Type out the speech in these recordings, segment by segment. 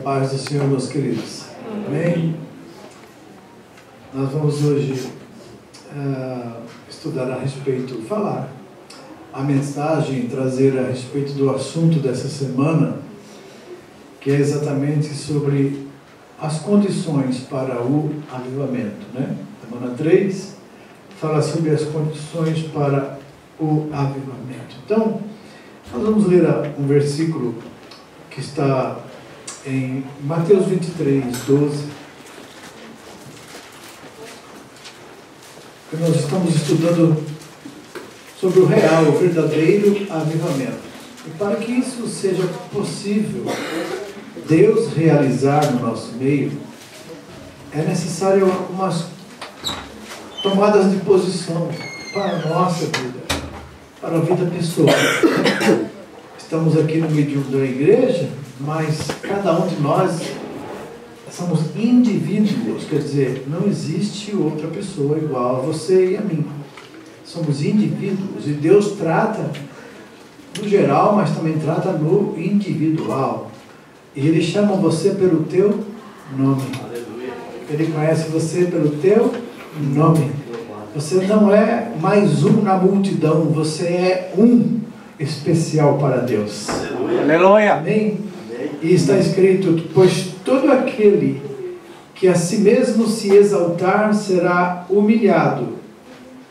paz do Senhor, meus queridos. Amém? Nós vamos hoje estudar a respeito, falar a mensagem, trazer a respeito do assunto dessa semana, que é exatamente sobre as condições para o avivamento, né? Semana 3 fala sobre as condições para o avivamento. Então, nós vamos ler um versículo que está em Mateus 23, 12. Nós estamos estudando sobre o real, o verdadeiro avivamento. E para que isso seja possível, Deus realizar no nosso meio, é necessário algumas tomadas de posição para a nossa vida, para a vida pessoal. Estamos aqui no meio da igreja, mas cada um de nós somos indivíduos, quer dizer, não existe outra pessoa igual a você e a mim. Somos indivíduos e Deus trata no geral, mas também trata no individual. E Ele chama você pelo teu nome. Ele conhece você pelo teu nome. Você não é mais um na multidão, você é um especial para Deus. Aleluia. Amém? E está escrito: pois todo aquele que a si mesmo se exaltar será humilhado,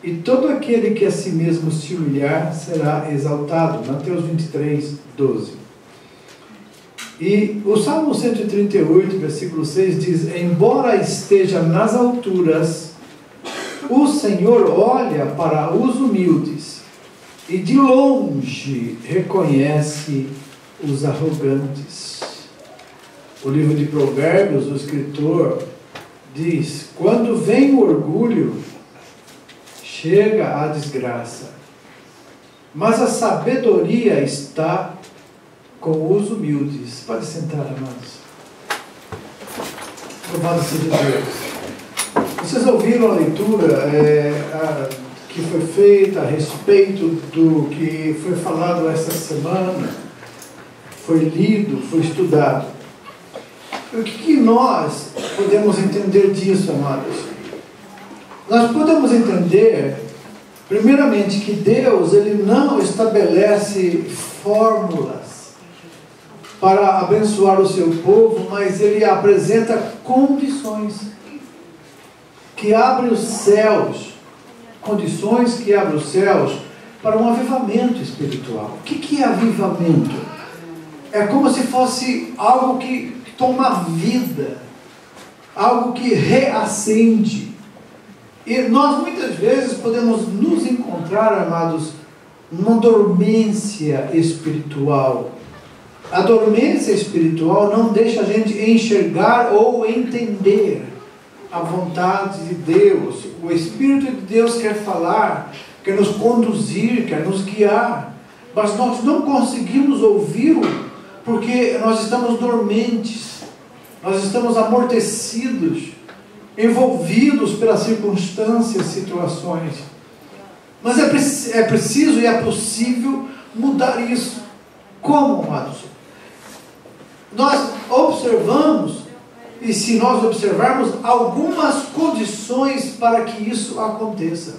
e todo aquele que a si mesmo se humilhar será exaltado. Mateus 23, 12. E o Salmo 138, versículo 6 diz: embora esteja nas alturas, o Senhor olha para os humildes e de longe reconhece os arrogantes. O livro de Provérbios, o escritor diz: quando vem o orgulho, chega a desgraça, mas a sabedoria está com os humildes. Pode sentar, amados. Louvado seja Deus. Vocês ouviram a leitura que foi feita a respeito do que foi falado esta semana? Foi lido, foi estudado. O que nós podemos entender disso, amados? Nós podemos entender, primeiramente, que Deus ele não estabelece fórmulas para abençoar o seu povo, mas Ele apresenta condições que abrem os céus, condições que abrem os céus para um avivamento espiritual. O que é avivamento? É como se fosse algo que toma vida, algo que reacende. E nós muitas vezes podemos nos encontrar, amados, numa dormência espiritual. A dormência espiritual não deixa a gente enxergar ou entender a vontade de Deus. O Espírito de Deus quer falar, quer nos conduzir, quer nos guiar, mas nós não conseguimos ouvi-lo porque nós estamos dormentes, nós estamos amortecidos, envolvidos pelas circunstâncias, situações. Mas é preciso e é possível mudar isso. Como, amados? Nós observamos, e se nós observarmos, algumas condições para que isso aconteça.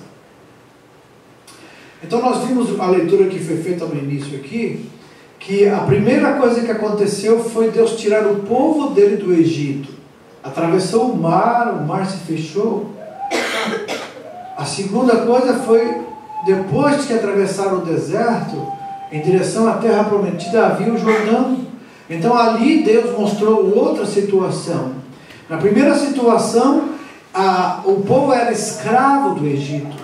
Então nós vimos a leitura que foi feita no início aqui, que a primeira coisa que aconteceu foi Deus tirar o povo dele do Egito. Atravessou o mar se fechou. A segunda coisa foi, depois de que atravessaram o deserto, em direção à terra prometida, havia o Jordão. Então ali Deus mostrou outra situação. Na primeira situação, o povo era escravo do Egito.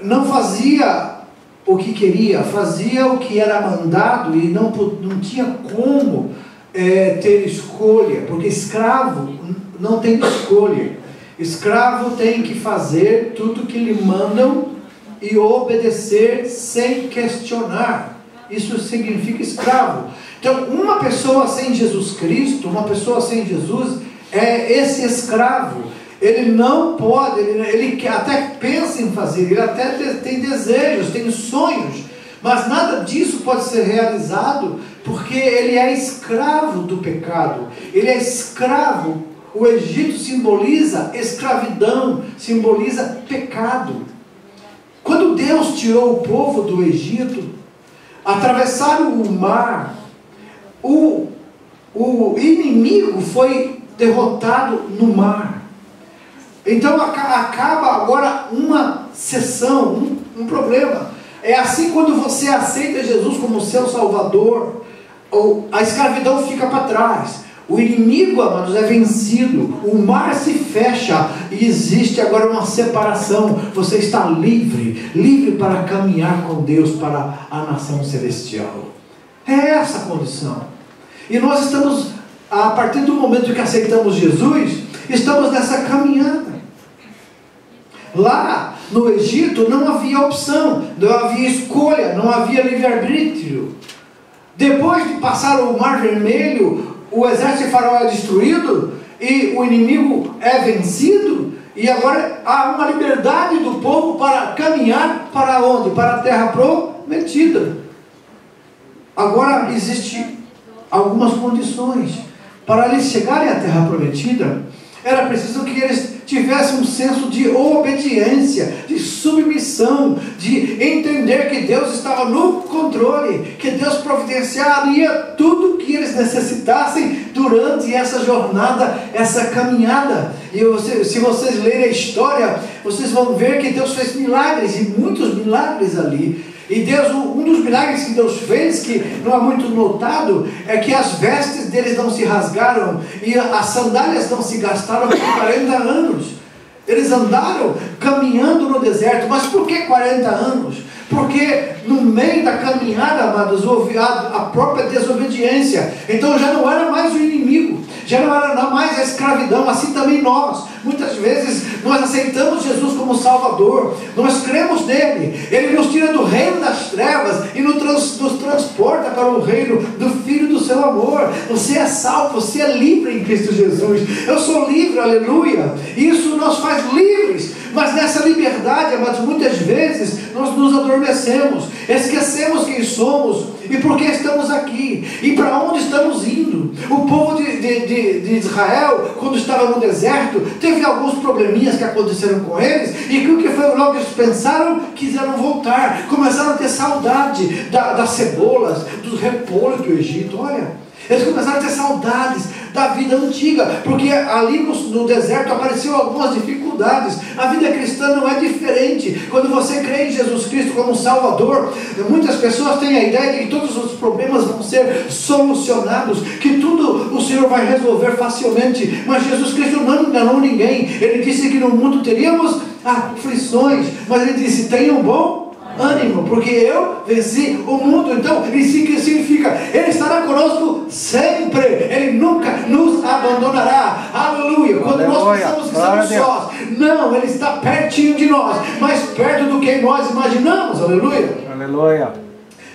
Não fazia o que queria, fazia o que era mandado e não tinha como ter escolha, porque escravo não tem escolha. Escravo tem que fazer tudo que lhe mandam e obedecer sem questionar. Isso significa escravo. Então, uma pessoa sem Jesus Cristo, uma pessoa sem Jesus, é esse escravo. Ele não pode, ele até pensa em fazer, ele até tem desejos, tem sonhos, mas nada disso pode ser realizado porque ele é escravo do pecado, ele é escravo. O Egito simboliza escravidão, simboliza pecado. Quando Deus tirou o povo do Egito, atravessaram o mar, o inimigo foi derrotado no mar. Então acaba agora uma sessão, um problema. É assim quando você aceita Jesus como seu Salvador, a escravidão fica para trás. O inimigo, amados, é vencido, o mar se fecha e existe agora uma separação. Você está livre para caminhar com Deus para a nação celestial. É essa a condição. E nós estamos, a partir do momento que aceitamos Jesus, estamos nessa caminhada. Lá no Egito não havia opção, não havia escolha, não havia livre-arbítrio. Depois de passar o Mar Vermelho, o exército de Faraó é destruído e o inimigo é vencido, e agora há uma liberdade do povo para caminhar para onde? Para a terra prometida. Agora existem algumas condições. Para eles chegarem à terra prometida, era preciso que eles tivessem um senso de obediência, de submissão, de entender que Deus estava no controle, que Deus providenciaria tudo que eles necessitassem durante essa jornada, essa caminhada. E se vocês lerem a história, vocês vão ver que Deus fez milagres, e muitos milagres ali. E Deus, um dos milagres que Deus fez, que não é muito notado, é que as vestes deles não se rasgaram e as sandálias não se gastaram por 40 anos. Eles andaram caminhando no deserto. Mas por que 40 anos? Porque no meio da caminhada, amados, houve a própria desobediência. Então já não era mais o inimigo, já não era mais a escravidão. Assim também nós, muitas vezes nós aceitamos Jesus como Salvador, nós cremos nele, ele nos tira do reino das trevas e nos transporta para o reino do Filho do seu amor. Você é salvo, você é livre em Cristo Jesus. Eu sou livre, aleluia. Isso nos faz livres. Mas nessa liberdade, amados, muitas vezes nós nos adormecemos, esquecemos quem somos e por que estamos aqui e para onde estamos indo. O povo de Israel, quando estava no deserto, teve alguns probleminhas que aconteceram com eles, e o que foi logo eles pensaram? Quiseram voltar, começaram a ter saudade das cebolas, dos repolhos do Egito. Olha, eles começaram a ter saudades da vida antiga, porque ali no deserto apareceram algumas dificuldades. A vida cristã não é diferente. Quando você crê em Jesus Cristo como Salvador, muitas pessoas têm a ideia de que todos os problemas vão ser solucionados, que tudo o Senhor vai resolver facilmente. Mas Jesus Cristo não enganou ninguém. Ele disse que no mundo teríamos aflições, mas ele disse: tenham bom ânimo, porque eu venci o mundo. Então, isso que significa? Ele estará conosco sempre, ele nunca nos abandonará. Aleluia. Quando nós pensamos que estamos sós, não, ele está pertinho de nós, mais perto do que nós imaginamos. Aleluia. Aleluia.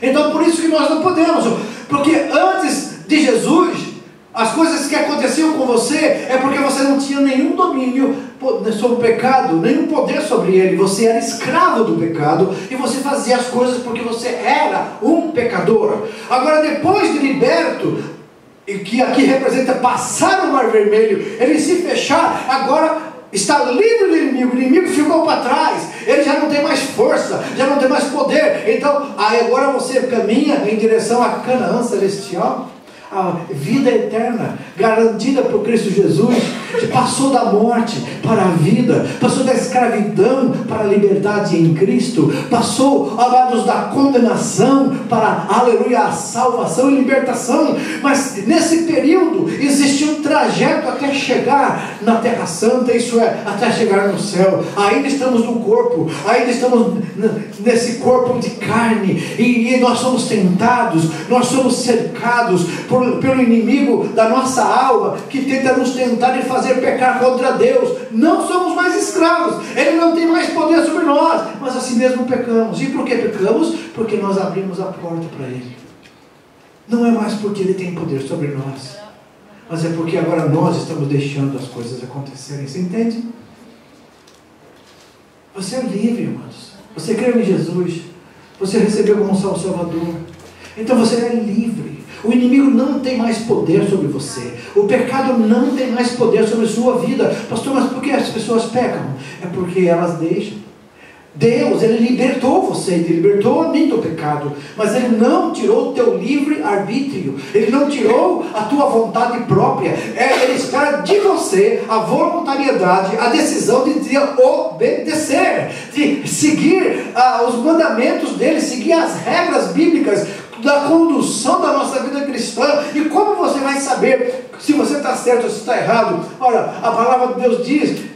Então, por isso que nós não podemos, porque antes de Jesus, as coisas que aconteciam com você é porque você não tinha nenhum domínio sobre o pecado, nenhum poder sobre ele. Você era escravo do pecado e você fazia as coisas porque você era um pecador. Agora, depois de liberto, e que aqui representa passar o Mar Vermelho, ele se fechar, agora está livre do inimigo. O inimigo ficou para trás, ele já não tem mais força, já não tem mais poder. Então, aí agora você caminha em direção à Canaã celestial, a vida eterna, garantida por Cristo Jesus. Passou da morte para a vida, passou da escravidão para a liberdade em Cristo, passou, amados, da condenação para, aleluia, a salvação e libertação. Mas nesse período existe um trajeto até chegar na Terra Santa, isso é, até chegar no céu. Ainda estamos no corpo, ainda estamos nesse corpo de carne, e nós somos tentados, nós somos cercados pelo inimigo da nossa alma, que tenta nos tentar e fazer pecar contra Deus. Não somos mais escravos, ele não tem mais poder sobre nós, mas assim mesmo pecamos. E por que pecamos? Porque nós abrimos a porta para ele. Não é mais porque ele tem poder sobre nós, mas é porque agora nós estamos deixando as coisas acontecerem. Você entende? Você é livre, irmãos. Você crê em Jesus, você recebeu como Salvador, então você é livre. O inimigo não tem mais poder sobre você. O pecado não tem mais poder sobre a sua vida. Pastor, mas por que as pessoas pecam? É porque elas deixam. Deus, Ele libertou você, Ele libertou a mim do pecado, mas Ele não tirou o teu livre-arbítrio, Ele não tirou a tua vontade própria. Ele espera de você a voluntariedade, a decisão de obedecer, de seguir os mandamentos dEle, seguir as regras bíblicas da condução da nossa vida cristã. E como você vai saber se você está certo ou se está errado? Ora, a palavra de Deus diz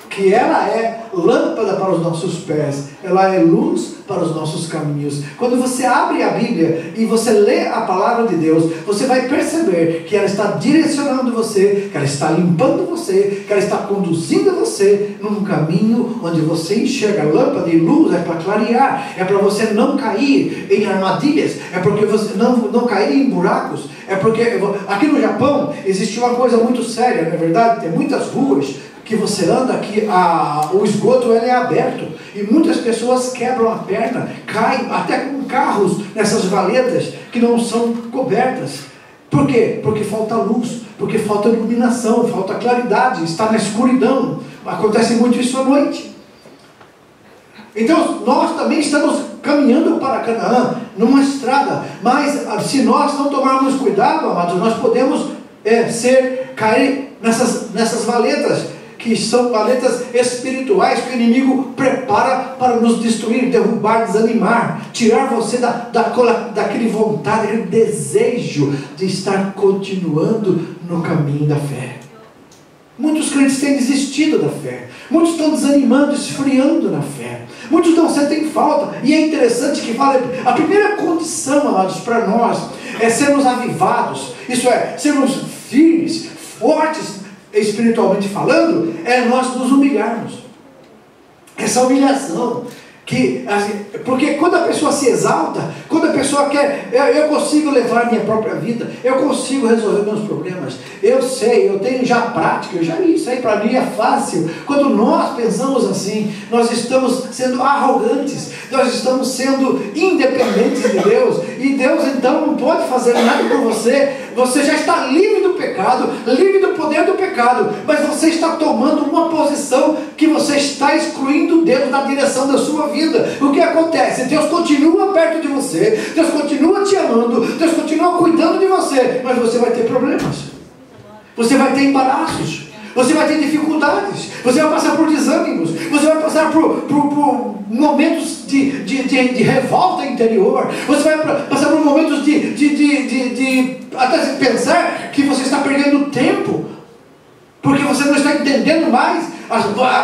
que ela é lâmpada para os nossos pés, ela é luz para os nossos caminhos. Quando você abre a Bíblia e você lê a palavra de Deus, você vai perceber que ela está direcionando você, que ela está limpando você, que ela está conduzindo você num caminho onde você enxerga. Lâmpada e luz é para clarear, é para você não cair em armadilhas, é porque você não cair em buracos. É porque aqui no Japão existe uma coisa muito séria, não é verdade? Tem muitas ruas que você anda, que o esgoto ele é aberto, e muitas pessoas quebram a perna, caem até com carros nessas valetas que não são cobertas. Por quê? Porque falta luz, porque falta iluminação, falta claridade, está na escuridão. Acontece muito isso à noite. Então nós também estamos caminhando para Canaã, numa estrada, mas se nós não tomarmos cuidado, amados, nós podemos cair nessas valetas, que são valetas espirituais que o inimigo prepara para nos destruir, derrubar, desanimar, tirar você daquele vontade, aquele desejo de estar continuando no caminho da fé. Muitos crentes têm desistido da fé, muitos estão desanimando, esfriando na fé, muitos não sentem falta. E é interessante que fala, a primeira condição, amados, para nós é sermos avivados, isso é, sermos firmes, fortes, espiritualmente falando, é nós nos humilharmos. Essa humilhação, porque quando a pessoa se exalta, quando a pessoa quer, eu consigo levar minha própria vida, eu consigo resolver meus problemas, eu sei, eu tenho já prática, eu já vi isso aí, para mim é fácil. Quando nós pensamos assim, nós estamos sendo arrogantes, nós estamos sendo independentes de Deus, e Deus então não pode fazer nada por você. Você já está livre do pecado, livre do poder do pecado, mas você está tomando uma posição que você está excluindo Deus da direção da sua vida. O que acontece? Deus continua perto de você, Deus continua te amando, Deus continua cuidando de você, mas você vai ter problemas, você vai ter embaraços, você vai ter dificuldades, você vai passar por desânimos, você vai passar por momentos de revolta interior, você vai passar por momentos de até pensar que você está perdendo tempo, porque você não está entendendo mais.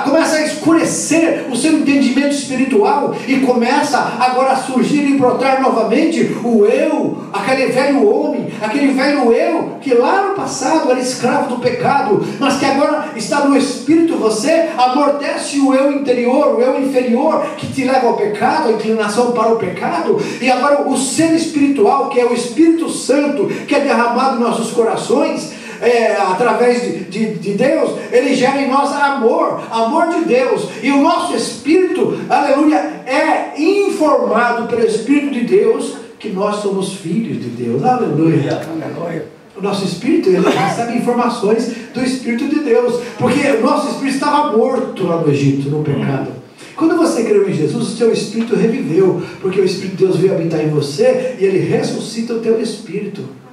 Começa a escurecer o seu entendimento espiritual, e começa agora a surgir e brotar novamente o eu, aquele velho homem, aquele velho eu que lá no passado era escravo do pecado, mas que agora está no Espírito. Você amortece o eu interior, o eu inferior que te leva ao pecado, a inclinação para o pecado, e agora o ser espiritual, que é o Espírito Santo, que é derramado em nossos corações, através de Deus, ele gera em nós amor de Deus, e o nosso espírito, aleluia, é informado pelo Espírito de Deus que nós somos filhos de Deus, aleluia, aleluia. O nosso espírito, ele recebe informações do Espírito de Deus, porque o nosso espírito estava morto lá no Egito, no pecado. Quando você creu em Jesus, o seu espírito reviveu, porque o Espírito de Deus veio habitar em você, e ele ressuscita o teu espírito.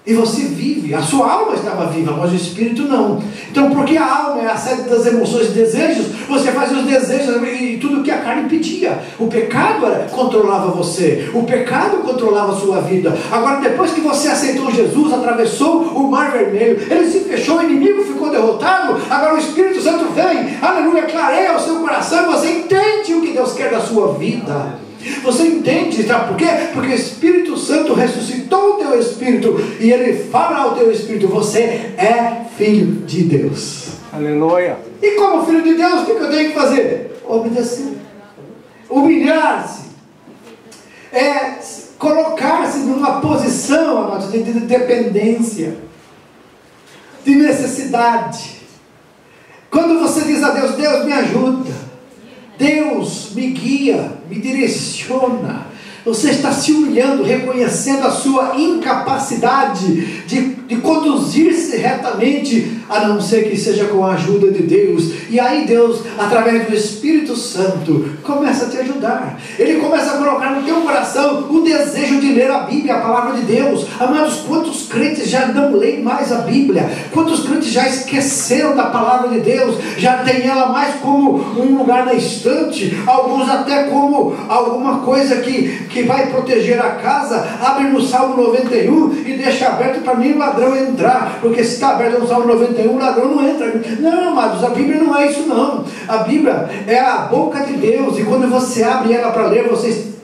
E você vive, a sua alma estava viva, mas o espírito não. Então, porque a alma é a sede das emoções e desejos, você faz os desejos e tudo que a carne pedia. O pecado controlava você, o pecado controlava a sua vida. Agora, depois que você aceitou Jesus, atravessou o mar vermelho, ele se fechou, o inimigo ficou derrotado. Agora o Espírito Santo vem, aleluia, clareia o seu coração, e você entende o que Deus quer da sua vida. Você entende, sabe por quê? Porque o Espírito Santo ressuscitou o teu espírito, e ele fala ao teu espírito: você é filho de Deus. Aleluia. E como filho de Deus, o que eu tenho que fazer? Obedecer, humilhar-se, colocar-se numa posição, amados, de dependência, de necessidade. Quando você diz a Deus: Deus me ajuda, Deus me guia, me direciona, Você está se humilhando, reconhecendo a sua incapacidade de conduzir-se retamente, a não ser que seja com a ajuda de Deus. E aí Deus, através do Espírito Santo, começa a te ajudar. Ele começa a colocar no teu coração o desejo de ler a Bíblia, a palavra de Deus. Amados, quantos crentes já não leem mais a Bíblia? Quantos crentes já esqueceram da palavra de Deus? Já tem ela mais como um lugar na estante, alguns até como alguma coisa que vai proteger a casa. Abre no Salmo 91 e deixa aberto para nenhum ladrão entrar, porque se está aberto no Salmo 91, o ladrão não entra. Não, amados, a Bíblia não é isso não. A Bíblia é a boca de Deus, e quando você abre ela para ler,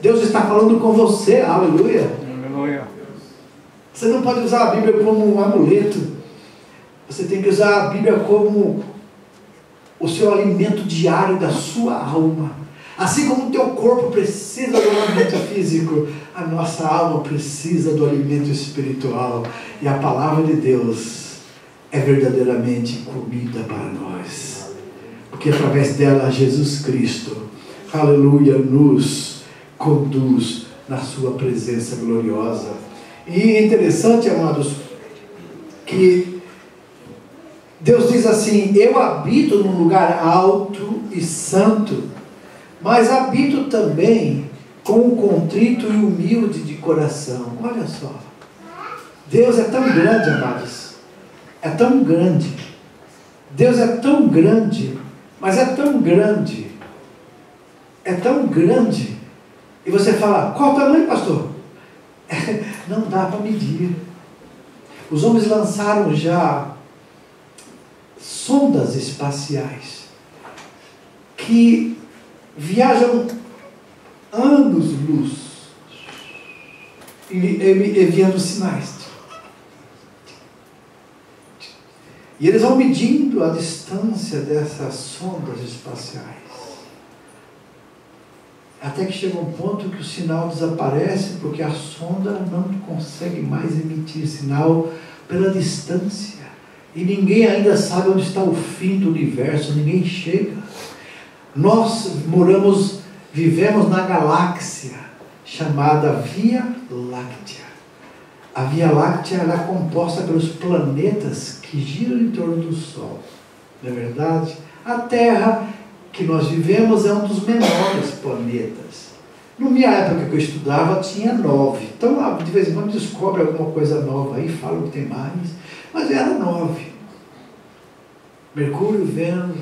Deus está falando com você. Aleluia. Aleluia. Você não pode usar a Bíblia como um amuleto. Você tem que usar a Bíblia como o seu alimento diário da sua alma. Assim como o teu corpo precisa do alimento físico, a nossa alma precisa do alimento espiritual. E a palavra de Deus é verdadeiramente comida para nós. Porque através dela, Jesus Cristo, aleluia, nos conduz na sua presença gloriosa. E é interessante, amados, que Deus diz assim: eu habito num lugar alto e santo, mas habito também com o contrito e humilde de coração. Olha só, Deus é tão grande, amados, é tão grande. Deus é tão grande, mas é tão grande, é tão grande, e você fala: qual o tamanho, pastor? Não dá para medir. Os homens lançaram já sondas espaciais que viajam anos-luz enviando sinais. E eles vão medindo a distância dessas sondas espaciais. Até que chega um ponto que o sinal desaparece, porque a sonda não consegue mais emitir sinal pela distância. E ninguém ainda sabe onde está o fim do universo, ninguém chega. Nós vivemos na galáxia chamada Via Láctea. A Via Láctea ela é composta pelos planetas que giram em torno do Sol. Não é verdade? A Terra que nós vivemos é um dos menores planetas. Na minha época que eu estudava tinha 9. Então de vez em quando descobre alguma coisa nova aí, falam que tem mais. Mas era 9. Mercúrio, Vênus,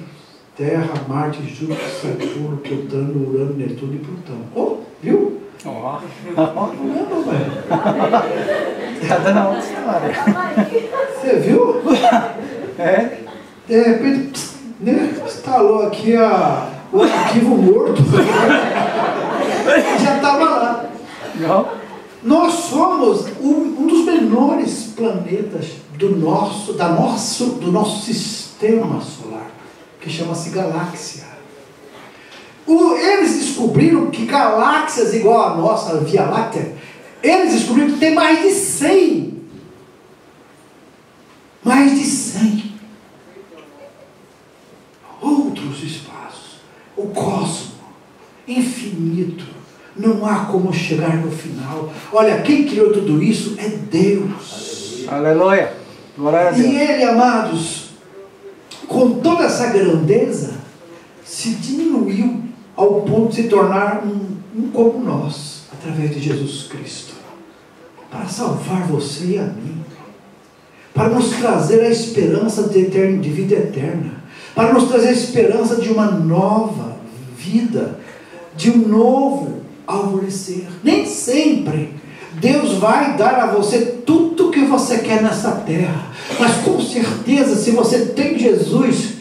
Terra, Marte, Júpiter, Saturno, Plutão, Urano, Netuno e Plutão. Oh, viu? Ó. Não, velho. Tá dando outra história. Você viu? É? De repente, né, instalou aqui o arquivo morto. Já estava lá. Não? Nós somos um dos menores planetas do nosso sistema solar, que chama-se galáxia. Eles descobriram que galáxias igual a nossa, a Via Láctea, eles descobriram que tem mais de 100. Mais de 100. Outros espaços. O cosmos. Infinito. Não há como chegar no final. Olha, quem criou tudo isso é Deus. Aleluia. Glória a Deus. E Ele, amados, com toda essa grandeza, se diminuiu ao ponto de se tornar um como nós, através de Jesus Cristo, para salvar você e a mim, para nos trazer a esperança de vida eterna, para nos trazer a esperança de uma nova vida, de um novo alvorecer. Nem sempre Deus vai dar a você tudo o que você quer nessa terra, mas com certeza, se você tem Jesus,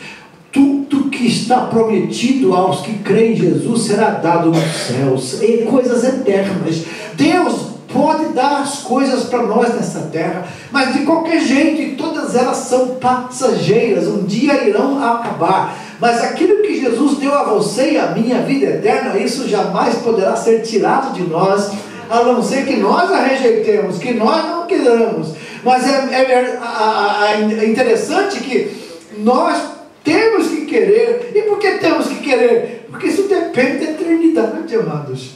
tudo que está prometido aos que creem em Jesus será dado nos céus, e coisas eternas. Deus pode dar as coisas para nós nessa terra, mas de qualquer jeito, e todas elas são passageiras, um dia irão acabar. Mas aquilo que Jesus deu a você e a mim, a vida eterna, isso jamais poderá ser tirado de nós, a não ser que nós a rejeitemos, que nós não queiramos. Mas é interessante que nós temos que querer. E por que temos que querer? Porque isso depende da eternidade, amados.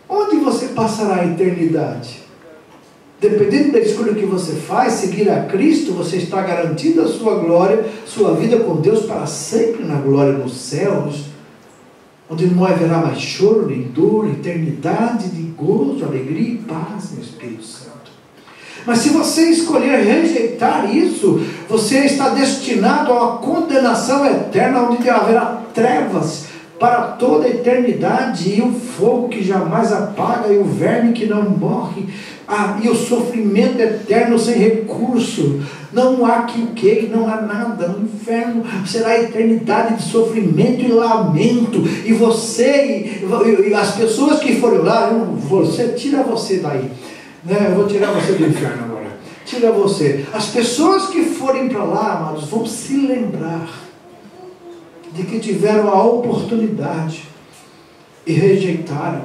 onde você passará a eternidade? Dependendo da escolha que você faz, seguir a Cristo, você está garantindo a sua glória, sua vida com Deus para sempre na glória nos céus, onde não haverá mais choro, nem dor, eternidade de gozo, alegria e paz no Espírito Santo. Mas se você escolher rejeitar isso, você está destinado a uma condenação eterna, onde haverá trevas para toda a eternidade, e o fogo que jamais apaga, e o verme que não morre, e o sofrimento eterno sem recurso. Não há que não há nada. No inferno será a eternidade de sofrimento e lamento. E você e as pessoas que forem lá, tira você daí, né? Eu vou tirar você do inferno agora. Tira você. As pessoas que forem para lá, amados, vão se lembrar de que tiveram a oportunidade e rejeitaram.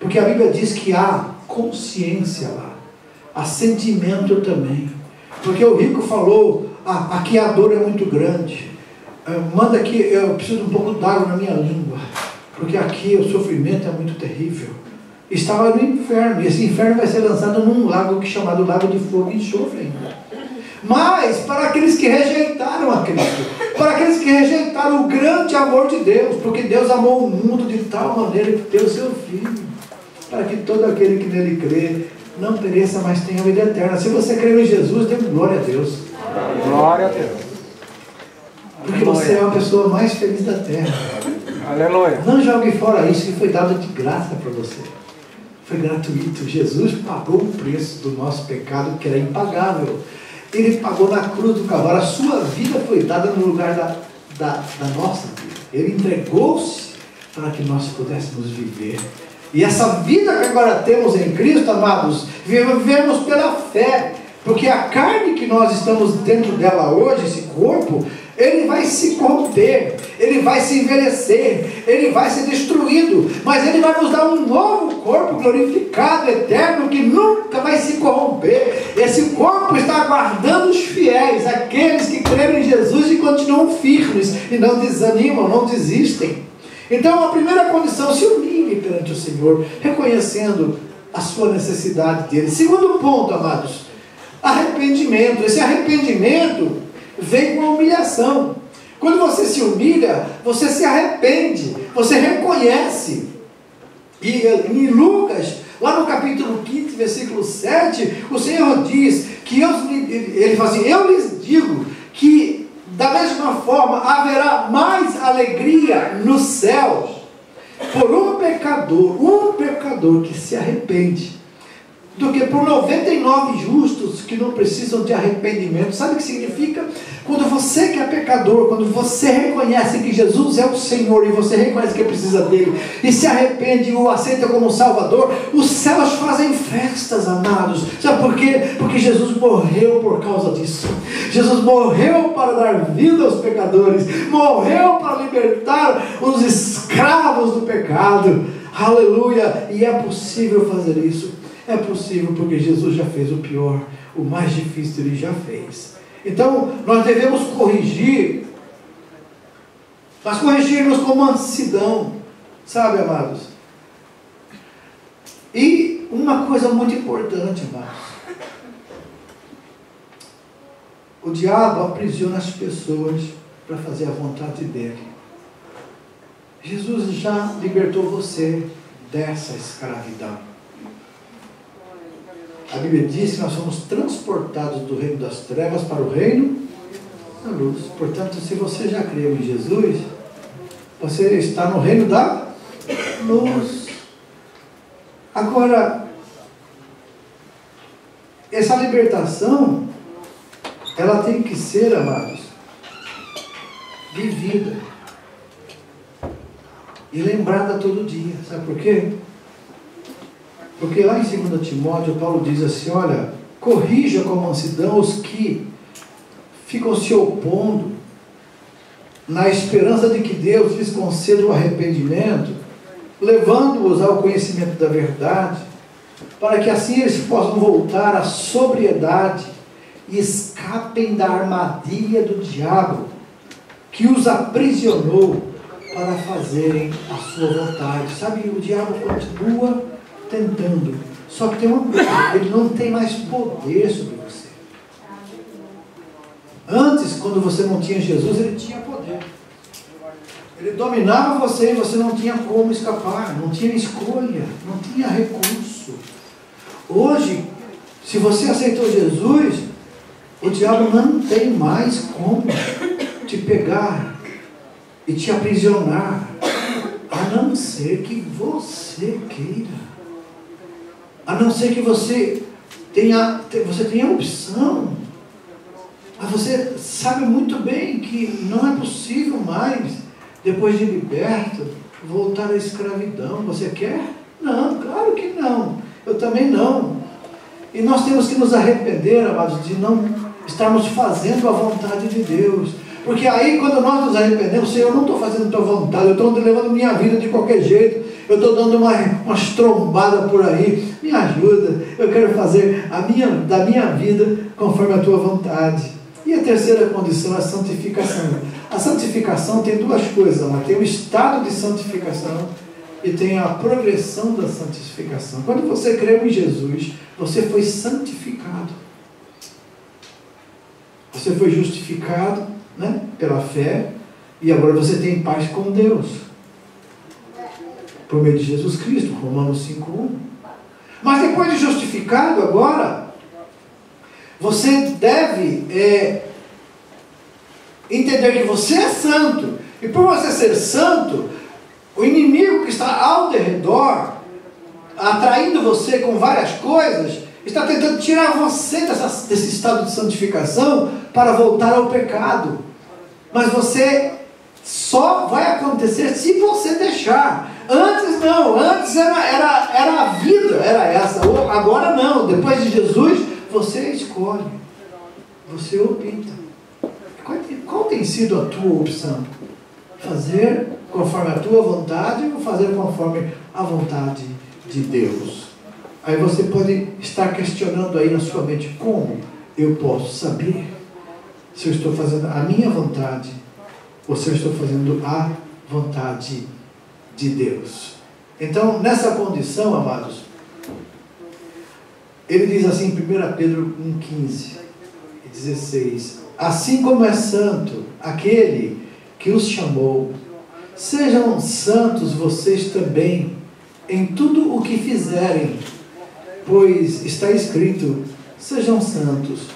Porque a Bíblia diz que há consciência lá, há sentimento também. Porque o rico falou, aqui a dor é muito grande, manda aqui, eu preciso de um pouco d'água na minha língua, porque aqui o sofrimento é muito terrível. Estava no inferno, e esse inferno vai ser lançado num lago chamado Lago de Fogo e Enxofre ainda. Mas para aqueles que rejeitaram a Cristo, para aqueles que rejeitaram o grande amor de Deus, porque Deus amou o mundo de tal maneira que deu o seu Filho, para que todo aquele que nele crê não pereça, mas tenha vida eterna. Se você crê em Jesus, dê glória a Deus. Glória a Deus. Porque você é a pessoa mais feliz da terra. Aleluia. Não jogue fora isso que foi dado de graça para você. Foi gratuito. Jesus pagou o preço do nosso pecado, que era impagável. Ele pagou na cruz do Calvário. A sua vida foi dada no lugar da nossa vida. Ele entregou-se para que nós pudéssemos viver. E essa vida que agora temos em Cristo, amados, vivemos pela fé. Porque a carne que nós estamos dentro dela hoje, esse corpo, ele vai se corromper, ele vai se envelhecer, ele vai ser destruído, mas ele vai nos dar um novo corpo glorificado, eterno, que nunca vai se corromper. Esse corpo está aguardando os fiéis, aqueles que creram em Jesus e continuam firmes, e não desanimam, não desistem. Então a primeira condição, se humilhe perante o Senhor, reconhecendo a sua necessidade dele. Segundo ponto, amados, arrependimento. Esse arrependimento vem com a humilhação. Quando você se humilha, você se arrepende, você reconhece. E em Lucas, lá no capítulo 15, versículo 7, o Senhor diz que ele fala assim, eu lhes digo que da mesma forma haverá mais alegria nos céus por um pecador que se arrepende, do que por 99 justos que não precisam de arrependimento. Sabe o que significa? Quando você que é pecador, quando você reconhece que Jesus é o Senhor, e você reconhece que precisa dele, e se arrepende e o aceita como Salvador, os céus fazem festas, amados. Sabe por quê? Porque Jesus morreu por causa disso. Jesus morreu para dar vida aos pecadores, morreu para libertar os escravos do pecado. Aleluia! E é possível fazer isso. É possível porque Jesus já fez o pior, o mais difícil ele já fez. Então nós devemos corrigir, mas corrigirmos com mansidão, sabe, amados? E uma coisa muito importante, amados, o diabo aprisiona as pessoas para fazer a vontade dele. Jesus já libertou você dessa escravidão. A Bíblia diz que nós somos transportados do reino das trevas para o reino da luz. Portanto, se você já creu em Jesus, você está no reino da luz. Agora, essa libertação, ela tem que ser, amados, vivida e lembrada todo dia. Sabe por quê? Porque lá em 2 Timóteo, Paulo diz assim, olha, corrija com mansidão os que ficam se opondo, na esperança de que Deus lhes conceda o arrependimento, levando-os ao conhecimento da verdade, para que assim eles possam voltar à sobriedade e escapem da armadilha do diabo, que os aprisionou para fazerem a sua vontade. Sabe, o diabo continua tentando. Só que tem uma coisa, ele não tem mais poder sobre você. Antes, quando você não tinha Jesus, ele tinha poder. Ele dominava você e você não tinha como escapar, não tinha escolha, não tinha recurso. Hoje, se você aceitou Jesus, o diabo não tem mais como te pegar e te aprisionar, a não ser que você queira. A não ser que você tenha opção. Mas você sabe muito bem que não é possível mais, depois de liberto, voltar à escravidão. Você quer? Não, claro que não. Eu também não. E nós temos que nos arrepender, amados, de não estarmos fazendo a vontade de Deus. Porque aí, quando nós nos arrependemos, Senhor, eu não estou fazendo a tua vontade, eu estou levando minha vida de qualquer jeito, eu estou dando umas trombadas por aí, me ajuda, eu quero fazer da minha vida conforme a tua vontade. E a terceira condição é a santificação. A santificação tem duas coisas, mas tem o estado de santificação e tem a progressão da santificação. Quando você creu em Jesus, você foi santificado. Você foi justificado, né, pela fé, e agora você tem paz com Deus. Por meio de Jesus Cristo, Romanos 5:1. Mas depois de justificado, agora, você deve entender que você é santo. E por você ser santo, o inimigo que está ao redor, atraindo você com várias coisas, está tentando tirar você desse estado de santificação para voltar ao pecado. Mas você só vai acontecer se você deixar. Antes não, antes era a vida, era essa. Agora não, depois de Jesus, você escolhe, você opta. Qual tem sido a tua opção? Fazer conforme a tua vontade ou fazer conforme a vontade de Deus? Aí você pode estar questionando aí na sua mente: como eu posso saber se eu estou fazendo a minha vontade ou se eu estou fazendo a vontade de Deus? Então, nessa condição, amados, ele diz assim em 1 Pedro 1,15 e 16: assim como é santo aquele que os chamou, sejam santos vocês também em tudo o que fizerem, pois está escrito: sejam santos,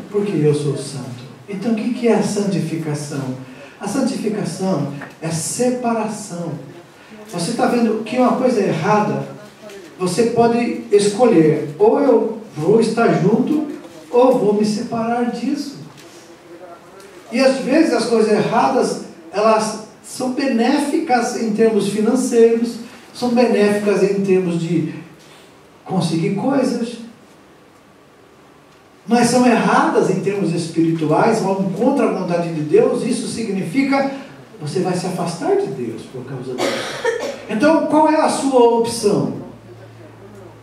porque eu sou santo. Então, o que é a santificação? A santificação é separação. Você está vendo que uma coisa errada, você pode escolher: ou eu vou estar junto, ou vou me separar disso. E às vezes as coisas erradas, elas são benéficas em termos financeiros, são benéficas em termos de conseguir coisas, mas são erradas em termos espirituais, vão contra a vontade de Deus. Isso significa você vai se afastar de Deus por causa disso. Então, qual é a sua opção?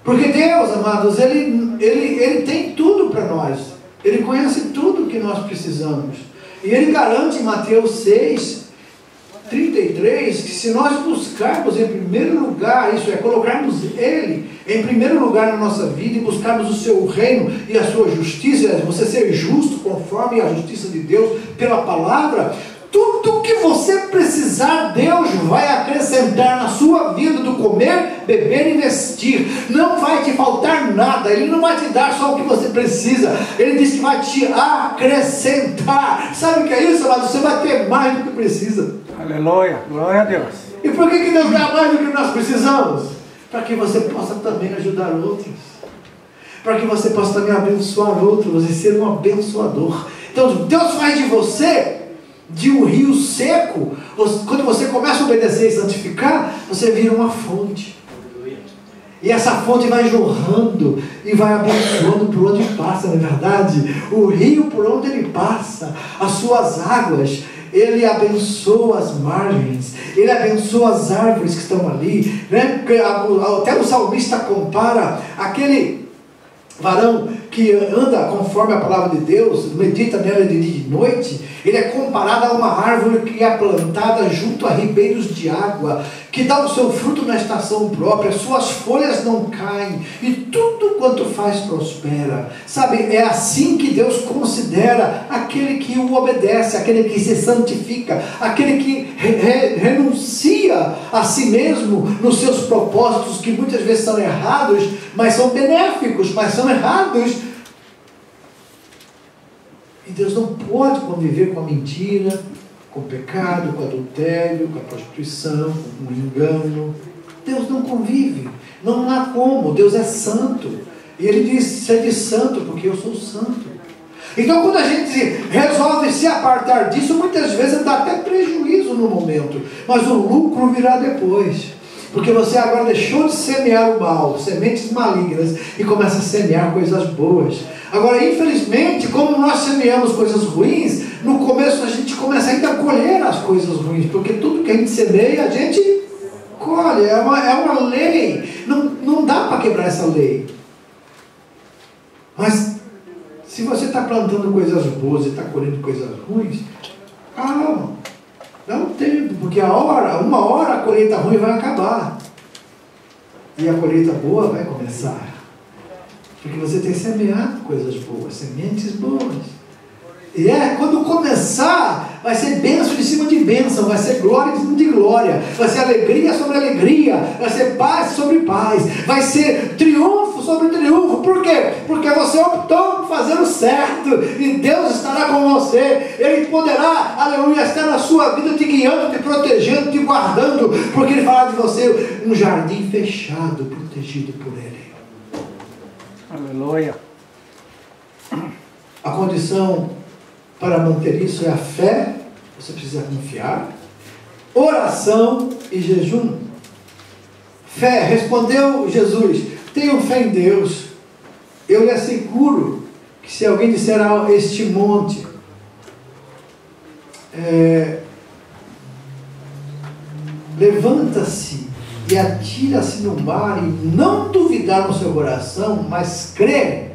Porque Deus, amados, Ele tem tudo para nós. Ele conhece tudo que nós precisamos. E Ele garante em Mateus 6:33 que se nós buscarmos em primeiro lugar, isso é, colocarmos Ele em primeiro lugar na nossa vida e buscarmos o seu reino e a sua justiça, você ser justo conforme a justiça de Deus pela palavra, tudo que você precisar, Deus vai acrescentar na sua vida, do comer, beber e vestir. Não vai te faltar nada. Ele não vai te dar só o que você precisa. Ele diz que vai te acrescentar. Sabe o que é isso, amado? Você vai ter mais do que precisa. Aleluia, glória a Deus. E por que Deus dá mais do que nós precisamos? Para que você possa também ajudar outros. Para que você possa também abençoar outros. Você ser um abençoador. Então Deus faz de você de um rio seco. Quando você começa a obedecer e santificar, você vira uma fonte. E essa fonte vai jorrando e vai abençoando por onde passa, não é verdade? O rio, por onde ele passa, as suas águas, ele abençoa as margens, ele abençoa as árvores que estão ali, né? Até o salmista compara aquele varão que anda conforme a palavra de Deus, medita nela de dia e de noite, ele é comparado a uma árvore que é plantada junto a ribeiros de água, que dá o seu fruto na estação própria, suas folhas não caem, e tudo quanto faz prospera. Sabe, é assim que Deus considera aquele que o obedece, aquele que se santifica, aquele que renuncia a si mesmo nos seus propósitos, que muitas vezes são errados, mas são benéficos, mas são errados. E Deus não pode conviver com a mentira, com o pecado, com o adultério, com a prostituição, com o engano. Deus não convive, não há como. Deus é santo, e Ele diz: sede santo, porque eu sou santo. Então, quando a gente resolve se apartar disso, muitas vezes dá até prejuízo no momento, mas o lucro virá depois, porque você agora deixou de semear o mal, sementes malignas, e começa a semear coisas boas. Agora, infelizmente, como nós semeamos coisas ruins, no começo a gente começa ainda a colher as coisas ruins, porque tudo que a gente semeia, a gente colhe. É uma lei, não dá para quebrar essa lei. Mas se você está plantando coisas boas e está colhendo coisas ruins, calma, dá um tempo, porque uma hora a colheita ruim vai acabar e a colheita boa vai começar, porque você tem semeado coisas boas, sementes boas. E quando começar, vai ser bênção em cima de bênção, vai ser glória em cima de glória, vai ser alegria sobre alegria, vai ser paz sobre paz, vai ser triunfo sobre triunfo. Por quê? Porque você optou por fazer o certo, e Deus estará com você. Ele poderá, aleluia, estar na sua vida, te guiando, te protegendo, te guardando, porque Ele fará de você um jardim fechado, protegido por Ele. Aleluia. A condição para manter isso é a fé. Você precisa confiar, oração e jejum. Fé, respondeu Jesus: tenham fé em Deus. Eu lhe asseguro que se alguém disser a este monte, levanta-se e atira-se no mar, e não duvidar no seu coração, mas crê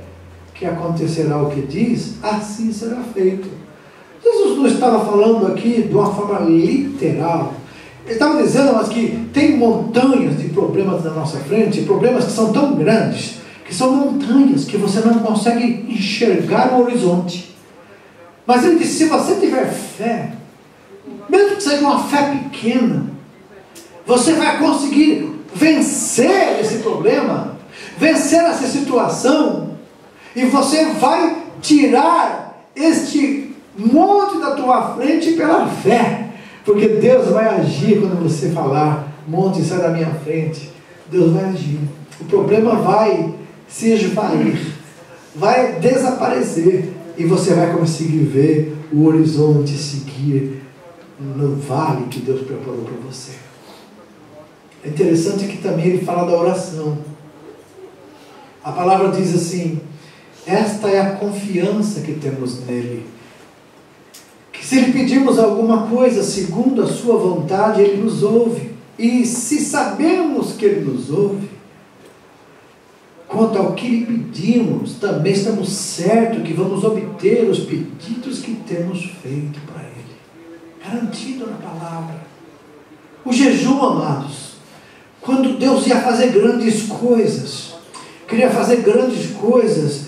que acontecerá o que diz, assim será feito. Jesus não estava falando aqui de uma forma literal. Ele estava dizendo, mas que tem montanhas de problemas na nossa frente, problemas que são tão grandes, que são montanhas que você não consegue enxergar no horizonte. Mas ele disse: se você tiver fé, mesmo que seja uma fé pequena, você vai conseguir vencer esse problema, vencer essa situação, e você vai tirar este monte da tua frente pela fé, porque Deus vai agir quando você falar: monte, sai da minha frente. Deus vai agir, o problema vai se esvair, vai desaparecer, e você vai conseguir ver o horizonte seguir no vale que Deus preparou para você. É interessante que também ele fala da oração. A palavra diz assim: esta é a confiança que temos nele, que se lhe pedirmos alguma coisa segundo a sua vontade, ele nos ouve. E se sabemos que ele nos ouve, quanto ao que lhe pedimos, também estamos certos que vamos obter os pedidos que temos feito para ele. Garantido na palavra. O jejum, amados, quando Deus ia fazer grandes coisas, queria fazer grandes coisas,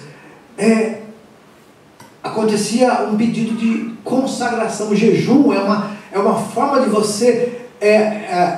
acontecia um pedido de consagração. O jejum é uma forma de você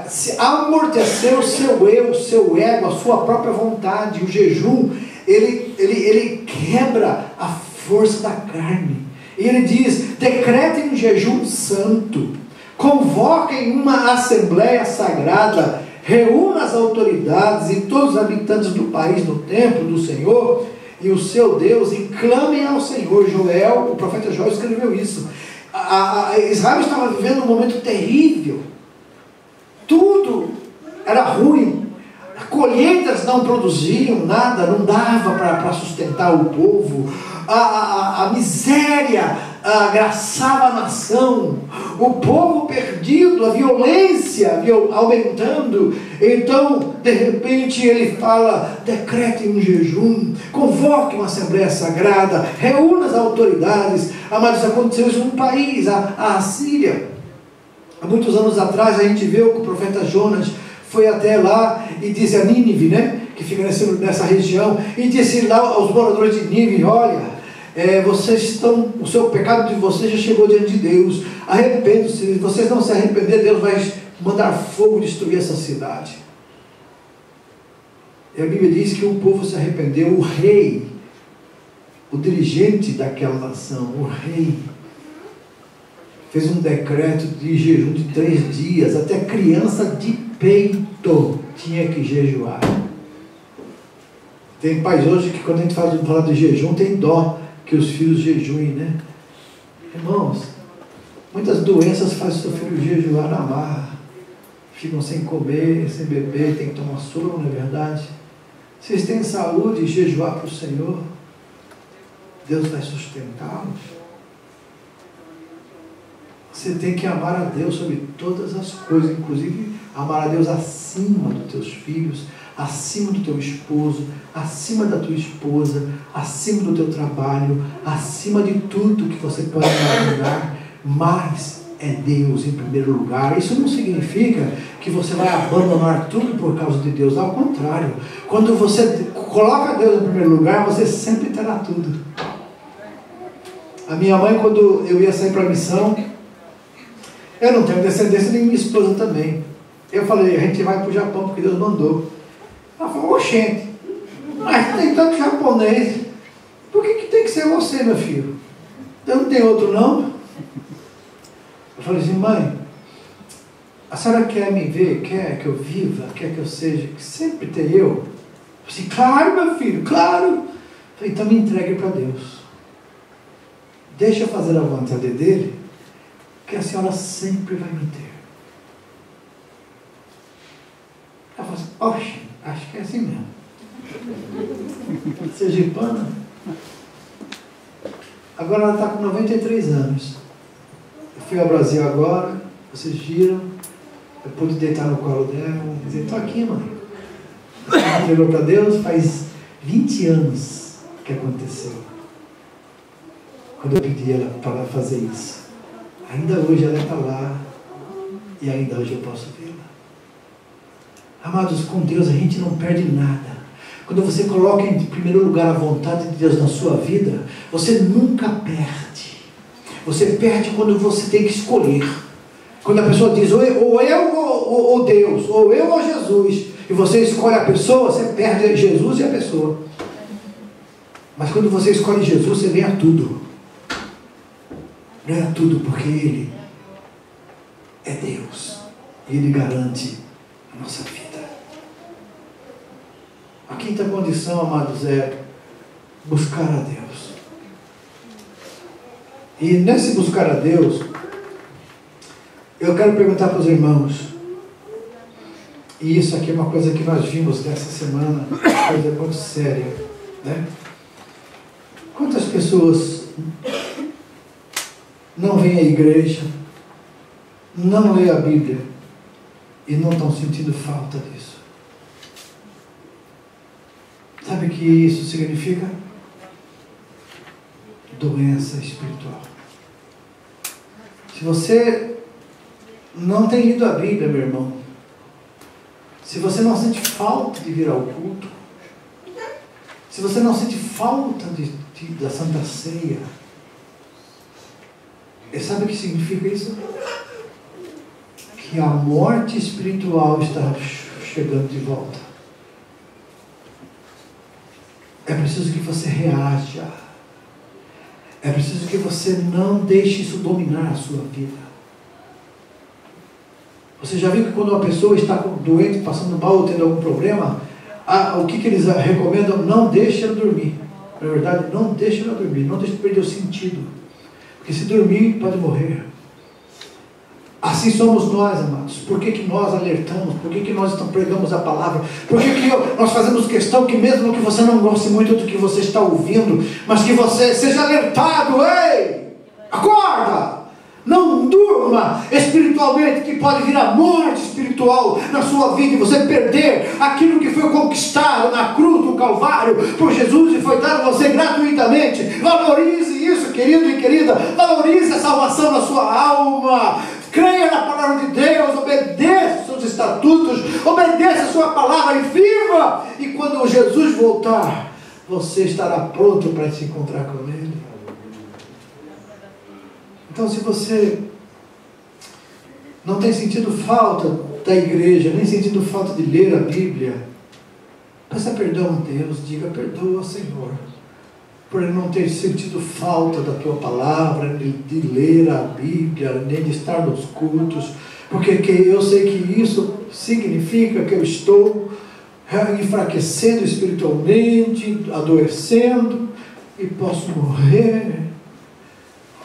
se amortecer o seu eu, o seu ego, a sua própria vontade. O jejum, ele quebra a força da carne. E ele diz: decretem um jejum santo, convoquem uma assembleia sagrada, reúna as autoridades e todos os habitantes do país no templo do Senhor e o seu Deus, e clamem ao Senhor. Joel, o profeta Joel escreveu isso. Israel estava vivendo um momento terrível, tudo era ruim, colheitas não produziam nada, não dava para sustentar o povo, a miséria agraçava a nação, o povo perdido, a violência aumentando. Então, de repente, ele fala: decretem um jejum, convoque uma assembleia sagrada, reúna as autoridades. Amados, aconteceu isso num país, a Assíria. Há muitos anos atrás a gente viu que o profeta Jonas foi até lá e disse a Nínive, né, que fica nessa região, e disse lá aos moradores de Nínive: olha, o seu pecado de vocês já chegou diante de Deus, arrependam-se. Se vocês não se arrepender, Deus vai mandar fogo destruir essa cidade. E a Bíblia diz que o povo se arrependeu. O rei, o dirigente daquela nação, o rei, fez um decreto de jejum de 3 dias, até criança de peito tinha que jejuar. Tem pais hoje que, quando a gente fala de jejum, tem dó que os filhos jejuem, né? Irmãos, muitas doenças fazem seu filho jejuar na marra, ficam sem comer, sem beber, tem que tomar soro, não é verdade? Vocês têm saúde e jejuar para o Senhor, Deus vai sustentá-los. Você tem que amar a Deus sobre todas as coisas, inclusive amar a Deus acima dos teus filhos, acima do teu esposo, acima da tua esposa, acima do teu trabalho, acima de tudo que você pode imaginar. Mas é Deus em primeiro lugar. Isso não significa que você vai abandonar tudo por causa de Deus. Ao contrário, quando você coloca Deus em primeiro lugar, você sempre terá tudo. A minha mãe, quando eu ia sair para a missão, eu não tenho descendência, nem minha esposa também. Eu falei: a gente vai para o Japão porque Deus mandou. Ela falou: oxente, mas tem tanto japonês, por que tem que ser você, meu filho? Não tem outro não? Eu falei assim: mãe, a senhora quer me ver, quer que eu viva, quer que eu seja, que sempre tem eu? Eu falei assim: claro, meu filho, claro. Eu falei: então me entregue para Deus, deixa eu fazer a vontade dele, que a senhora sempre vai me ter. Ela falou assim: oxe, acho que é assim mesmo. Sergipana. Agora ela está com 93 anos. Eu fui ao Brasil agora, vocês viram, eu pude deitar no colo dela e dizer: estou aqui, mãe. Ela entregou para Deus faz 20 anos que aconteceu, quando eu pedi ela para fazer isso. Ainda hoje ela está lá, e ainda hoje eu posso vê-la. Amados, com Deus a gente não perde nada. Quando você coloca em primeiro lugar a vontade de Deus na sua vida, você nunca perde. Você perde quando você tem que escolher. Quando a pessoa diz: ou eu ou Deus, ou eu ou Jesus, e você escolhe a pessoa, você perde Jesus e a pessoa. Mas quando você escolhe Jesus, você ganha tudo. Ganha tudo, porque Ele é Deus, e Ele garante a nossa vida. A quinta condição, amados, é buscar a Deus. E nesse buscar a Deus, eu quero perguntar para os irmãos, e isso aqui é uma coisa que nós vimos nessa semana, uma coisa muito séria, né? Quantas pessoas não vêm à igreja, não lêem a Bíblia e não estão sentindo falta disso? Sabe o que isso significa? Doença espiritual. Se você não tem lido a Bíblia, meu irmão, se você não sente falta de vir ao culto, se você não sente falta da Santa Ceia, sabe o que significa isso? Que a morte espiritual está chegando de volta. É preciso que você reaja. É preciso que você não deixe isso dominar a sua vida. Você já viu que quando uma pessoa está doente, passando mal ou tendo algum problema, o que eles recomendam? Não deixe ela dormir. Na verdade, não deixe ela dormir. Não deixe perder o sentido. Porque se dormir, pode morrer. Assim somos nós, amados. Por que nós alertamos? Por que nós pregamos a palavra? Por que nós fazemos questão que mesmo que você não goste muito do que você está ouvindo, mas que você seja alertado? Ei! A espiritualmente, que pode vir a morte espiritual na sua vida, e você perder aquilo que foi conquistado na cruz do Calvário por Jesus e foi dado a você gratuitamente. Valorize isso, querido e querida. Valorize a salvação na sua alma. Creia na palavra de Deus, obedeça os seus estatutos, obedeça a sua palavra e viva. E quando Jesus voltar, você estará pronto para se encontrar com Ele. Então, se você não tem sentido falta da igreja, nem sentido falta de ler a Bíblia, peça perdão a Deus, diga: perdoa, Senhor, por não ter sentido falta da tua palavra, de ler a Bíblia, nem de estar nos cultos, porque eu sei que isso significa que eu estou enfraquecendo espiritualmente, adoecendo, e posso morrer,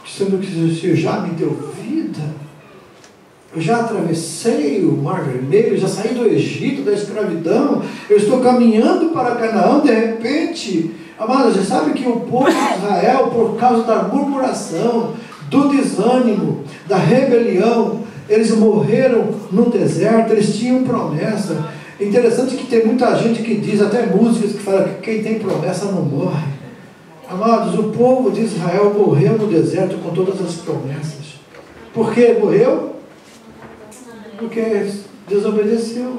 sendo que o Senhor já me deu vida. Eu já atravessei o Mar Vermelho, já saí do Egito, da escravidão, eu estou caminhando para Canaã. De repente, amados, você sabe que o povo de Israel, por causa da murmuração, do desânimo, da rebelião, eles morreram no deserto. Eles tinham promessa. É interessante que tem muita gente que diz, até músicas que falam que quem tem promessa não morre. Amados, o povo de Israel morreu no deserto com todas as promessas. Por que morreu? Porque desobedeceu,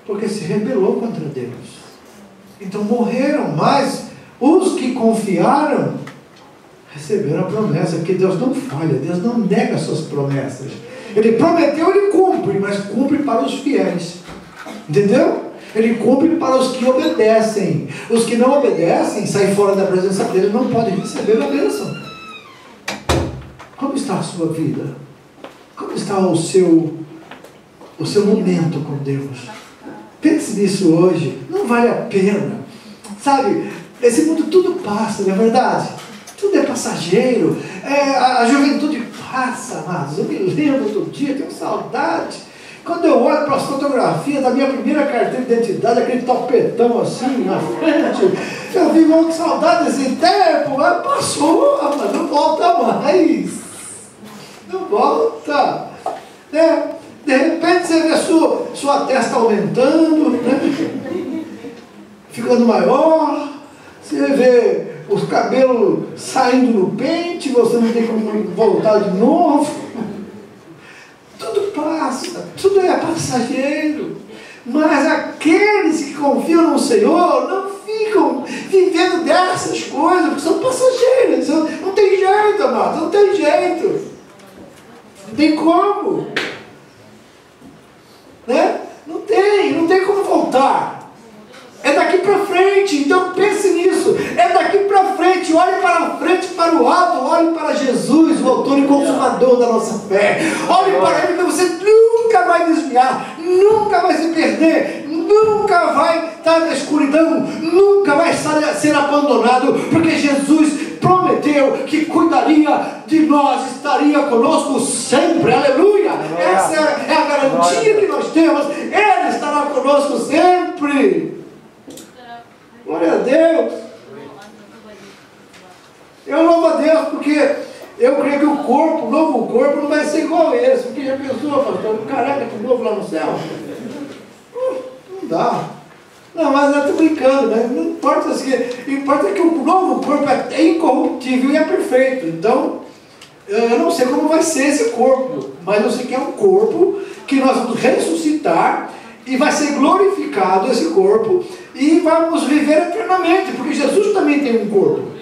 porque se rebelou contra Deus. Então morreram, mas os que confiaram receberam a promessa, porque Deus não falha, Deus não nega suas promessas. Ele prometeu, Ele cumpre, mas cumpre para os fiéis. Entendeu? Ele cumpre para os que obedecem. Os que não obedecem, saem fora da presença dele, não podem receber a bênção. Como está a sua vida? Como está o seu momento com Deus? Pense nisso hoje. Não vale a pena. Sabe, esse mundo tudo passa, não é verdade? Tudo é passageiro. A juventude passa, amados. Eu me lembro do dia, tenho saudade. Quando eu olho para as fotografias da minha primeira carteira de identidade, aquele topetão assim na frente, eu digo: que saudade desse tempo. Mas passou, mas não volta mais. Não volta. Né? De repente você vê sua testa aumentando, né? Ficando maior. Você vê os cabelos saindo no pente, você não tem como voltar de novo. Tudo passa, tudo é passageiro. Mas aqueles que confiam no Senhor não ficam vivendo dessas coisas, porque são passageiras. Não tem jeito, amado, não tem jeito. Não tem como. Né? Não tem como voltar. É daqui para frente. Então pense nisso. É daqui para frente. Olhe para frente, para o alto. Olhe para Jesus, o autor e consumador da nossa fé. Olhe para Ele, que você nunca vai desviar, nunca vai se perder, nunca vai estar na escuridão, nunca vai ser abandonado, porque Jesus prometeu que cuidaria de nós, estaria conosco sempre. Aleluia! Essa é a garantia que nós temos. Ele estará conosco sempre. Glória a Deus. Eu louvo a Deus, porque eu creio que o novo corpo não vai ser igual a esse. Porque já pensou, pastor, um careca de novo lá no céu? Não dá. Não, mas eu estou brincando, né? Não importa, importa que o novo corpo é incorruptível e é perfeito. Então, eu não sei como vai ser esse corpo, mas eu sei que é um corpo que nós vamos ressuscitar e vai ser glorificado esse corpo e vamos viver eternamente, porque Jesus também tem um corpo.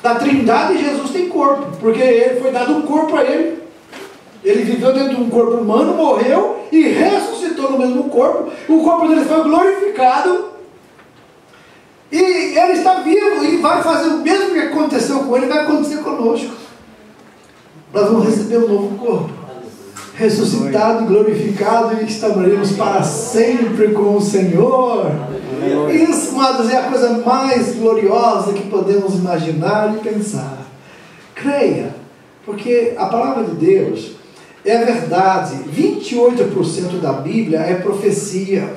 Da Trindade, Jesus tem corpo, porque ele foi dado um corpo a ele. Ele viveu dentro de um corpo humano, morreu e ressuscitou no mesmo corpo. O corpo dele foi glorificado e ele está vivo e vai fazer o mesmo que aconteceu com ele, vai acontecer conosco. Nós vamos receber um novo corpo, ressuscitado, glorificado, e estaremos para sempre com o Senhor. Isso, amados, é a coisa mais gloriosa que podemos imaginar e pensar. Creia, porque a palavra de Deus é a verdade. 28% da Bíblia é profecia,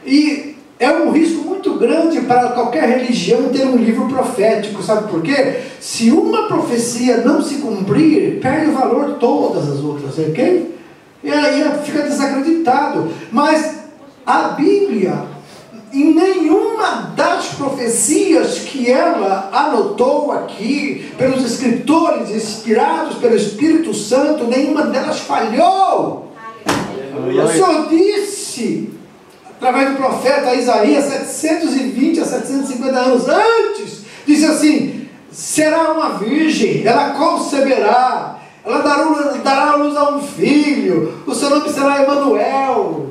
e é um risco muito muito grande para qualquer religião ter um livro profético. Sabe por quê? Se uma profecia não se cumprir, perde o valor de todas as outras, ok? E aí fica desacreditado. Mas a Bíblia, em nenhuma das profecias que ela anotou aqui, pelos escritores inspirados pelo Espírito Santo, nenhuma delas falhou. O Senhor disse, através do profeta Isaías, 720 a 750 anos antes, disse assim: será uma virgem, ela conceberá, ela dará à luz a um filho, o seu nome será Emanuel,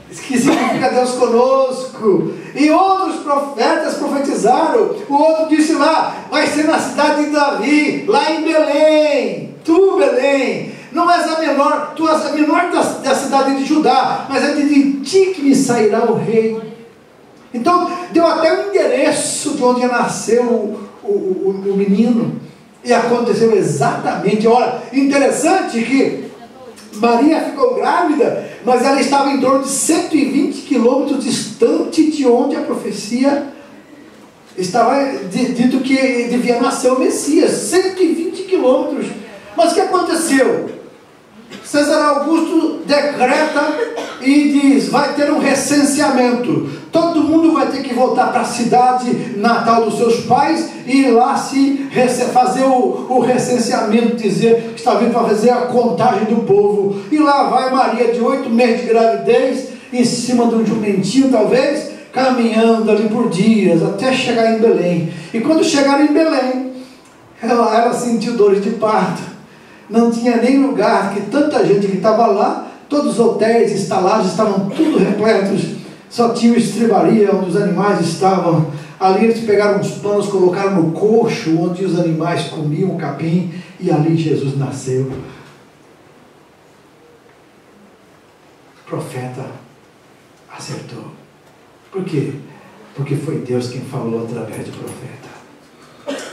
que significa Deus conosco. E outros profetas profetizaram. O outro disse lá: vai ser na cidade de Davi, lá em Belém. Tu, Belém, não és a menor, tu és a menor da cidade de Judá, mas é de ti que me sairá o rei. Então deu até o endereço de onde nasceu o menino, e aconteceu exatamente. Olha, interessante que Maria ficou grávida, mas ela estava em torno de 120 quilômetros distante de onde a profecia estava dito que devia nascer o Messias. 120 quilômetros. Mas o que aconteceu? César Augusto decreta e diz: vai ter um recenseamento, todo mundo vai ter que voltar para a cidade natal dos seus pais e ir lá fazer o recenseamento, dizer que está vindo para fazer a contagem do povo. E lá vai Maria, de 8 meses de gravidez, em cima de um jumentinho talvez, caminhando ali por dias, até chegar em Belém. E quando chegaram em Belém, ela sentiu dores de parto. Não tinha nem lugar, que tanta gente que estava lá, todos os hotéis, estalagens estavam tudo repletos, só tinha estrebaria onde os animais estavam. Ali eles pegaram uns panos, colocaram no coxo onde os animais comiam o capim, e ali Jesus nasceu. O profeta acertou. Por quê? Porque foi Deus quem falou através do profeta.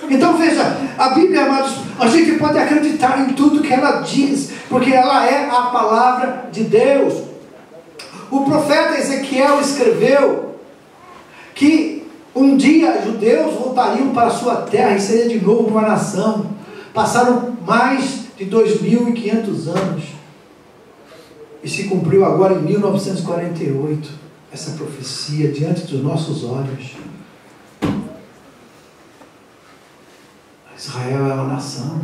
Então veja, a Bíblia, amados, a gente pode acreditar em tudo que ela diz, porque ela é a palavra de Deus. O profeta Ezequiel escreveu que um dia judeus voltariam para a sua terra e seria de novo uma nação. Passaram mais de 2.500 anos e se cumpriu agora em 1948 essa profecia diante dos nossos olhos. Israel é uma nação.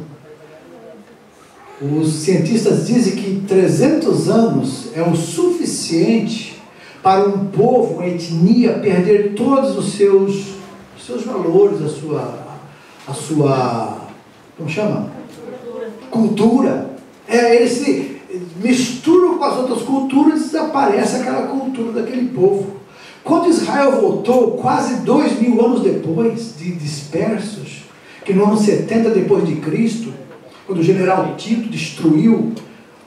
Os cientistas dizem que 300 anos é o suficiente para um povo, uma etnia, perder todos os seus valores, a sua como chama? Cultura. Eles se misturam com as outras culturas e desaparece aquela cultura daquele povo. Quando Israel voltou, quase 2.000 anos depois, de dispersos, que no ano 70 depois de Cristo, quando o general Tito destruiu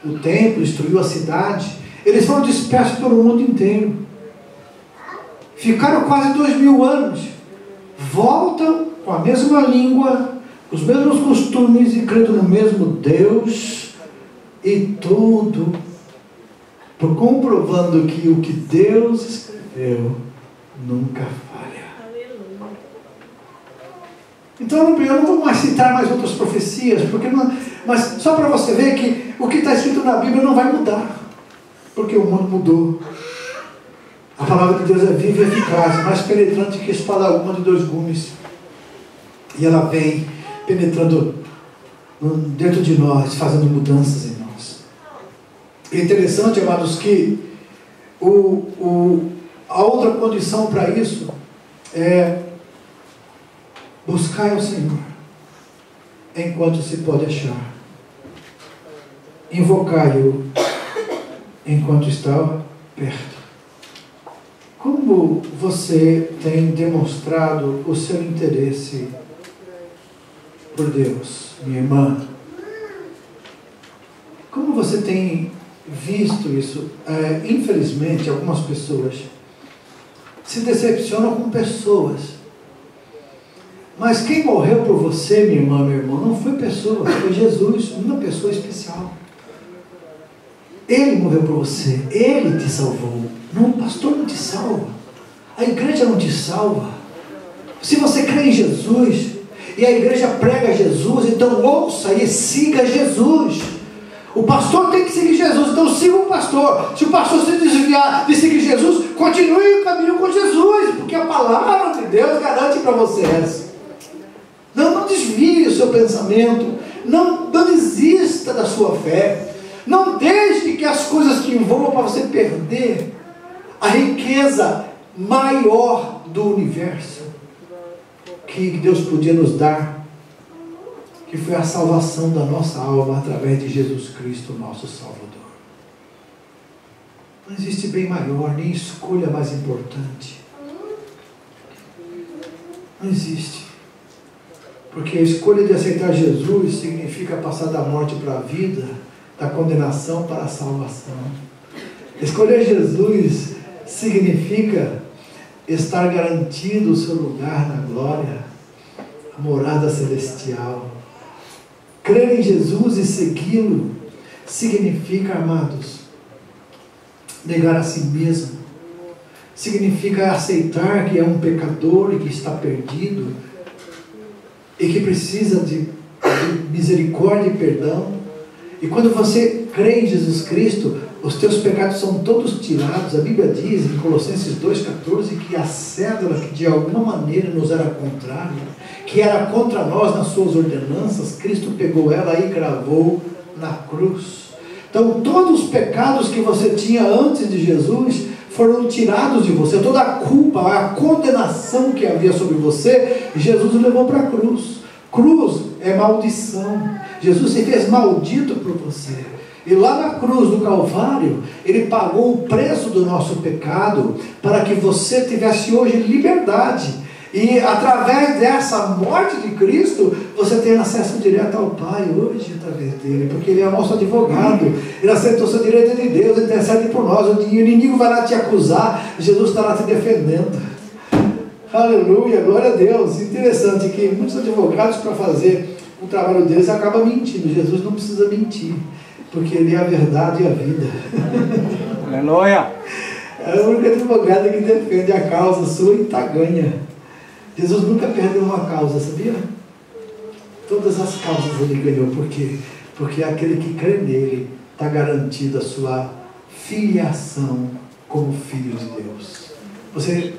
o templo, destruiu a cidade, eles foram dispersos pelo mundo inteiro. Ficaram quase 2.000 anos. Voltam com a mesma língua, os mesmos costumes e crendo no mesmo Deus, e tudo comprovando que o que Deus escreveu nunca falha. Então eu não vou mais citar mais outras profecias, mas só para você ver que o que está escrito na Bíblia não vai mudar, porque o mundo mudou. A palavra de Deus é viva e eficaz, mais penetrante que espada alguma de 2 gumes, e ela vem penetrando dentro de nós, fazendo mudanças em nós. É interessante, amados, que a outra condição para isso é: buscai ao Senhor enquanto se pode achar, invocai-o enquanto está perto. Como você tem demonstrado o seu interesse por Deus, minha irmã? Como você tem visto isso? Infelizmente, algumas pessoas se decepcionam com pessoas. Mas quem morreu por você, minha irmã, meu irmão, não foi pessoa, foi Jesus, uma pessoa especial. Ele morreu por você, Ele te salvou. Não, o pastor não te salva. A igreja não te salva. Se você crê em Jesus e a igreja prega Jesus, então ouça e siga Jesus. O pastor tem que seguir Jesus, então siga o pastor. Se o pastor se desviar de seguir Jesus, continue o caminho com Jesus, porque a palavra de Deus garante para você essa. Não desvie o seu pensamento, não desista da sua fé, não deixe que as coisas te envolvam para você perder a riqueza maior do universo que Deus podia nos dar, que foi a salvação da nossa alma através de Jesus Cristo, nosso Salvador. Não existe bem maior, nem escolha mais importante. Não existe. Porque a escolha de aceitar Jesus significa passar da morte para a vida, da condenação para a salvação. Escolher Jesus significa estar garantido o seu lugar na glória, a morada celestial. Crer em Jesus e segui-lo significa, amados, negar a si mesmo. Significa aceitar que é um pecador e que está perdido e que precisa de misericórdia e perdão. E quando você crê em Jesus Cristo, os teus pecados são todos tirados. A Bíblia diz em Colossenses 2,14 que a cédula que de alguma maneira nos era contrária, que era contra nós nas suas ordenanças, Cristo pegou ela e cravou na cruz. Então todos os pecados que você tinha antes de Jesus foram tirados de você. Toda a culpa, a condenação que havia sobre você, Jesus levou para a cruz. Cruz é maldição. Jesus se fez maldito por você. E lá na cruz do Calvário, Ele pagou o preço do nosso pecado, para que você tivesse hoje liberdade. E através dessa morte de Cristo, você tem acesso direto ao Pai hoje, através dele, porque Ele é o nosso advogado. Ele aceitou seu direito de Deus, intercede por nós. O inimigo vai lá te acusar, Jesus está lá te defendendo. Aleluia, glória a Deus. Interessante que muitos advogados, para fazer o trabalho deles, acabam mentindo. Jesus não precisa mentir, porque Ele é a verdade e a vida. Aleluia. É o único advogado que defende a causa sua e está ganha. Jesus nunca perdeu uma causa, sabia? Todas as causas Ele ganhou. Por quê? Porque aquele que crê nele está garantido a sua filiação como filho de Deus. Você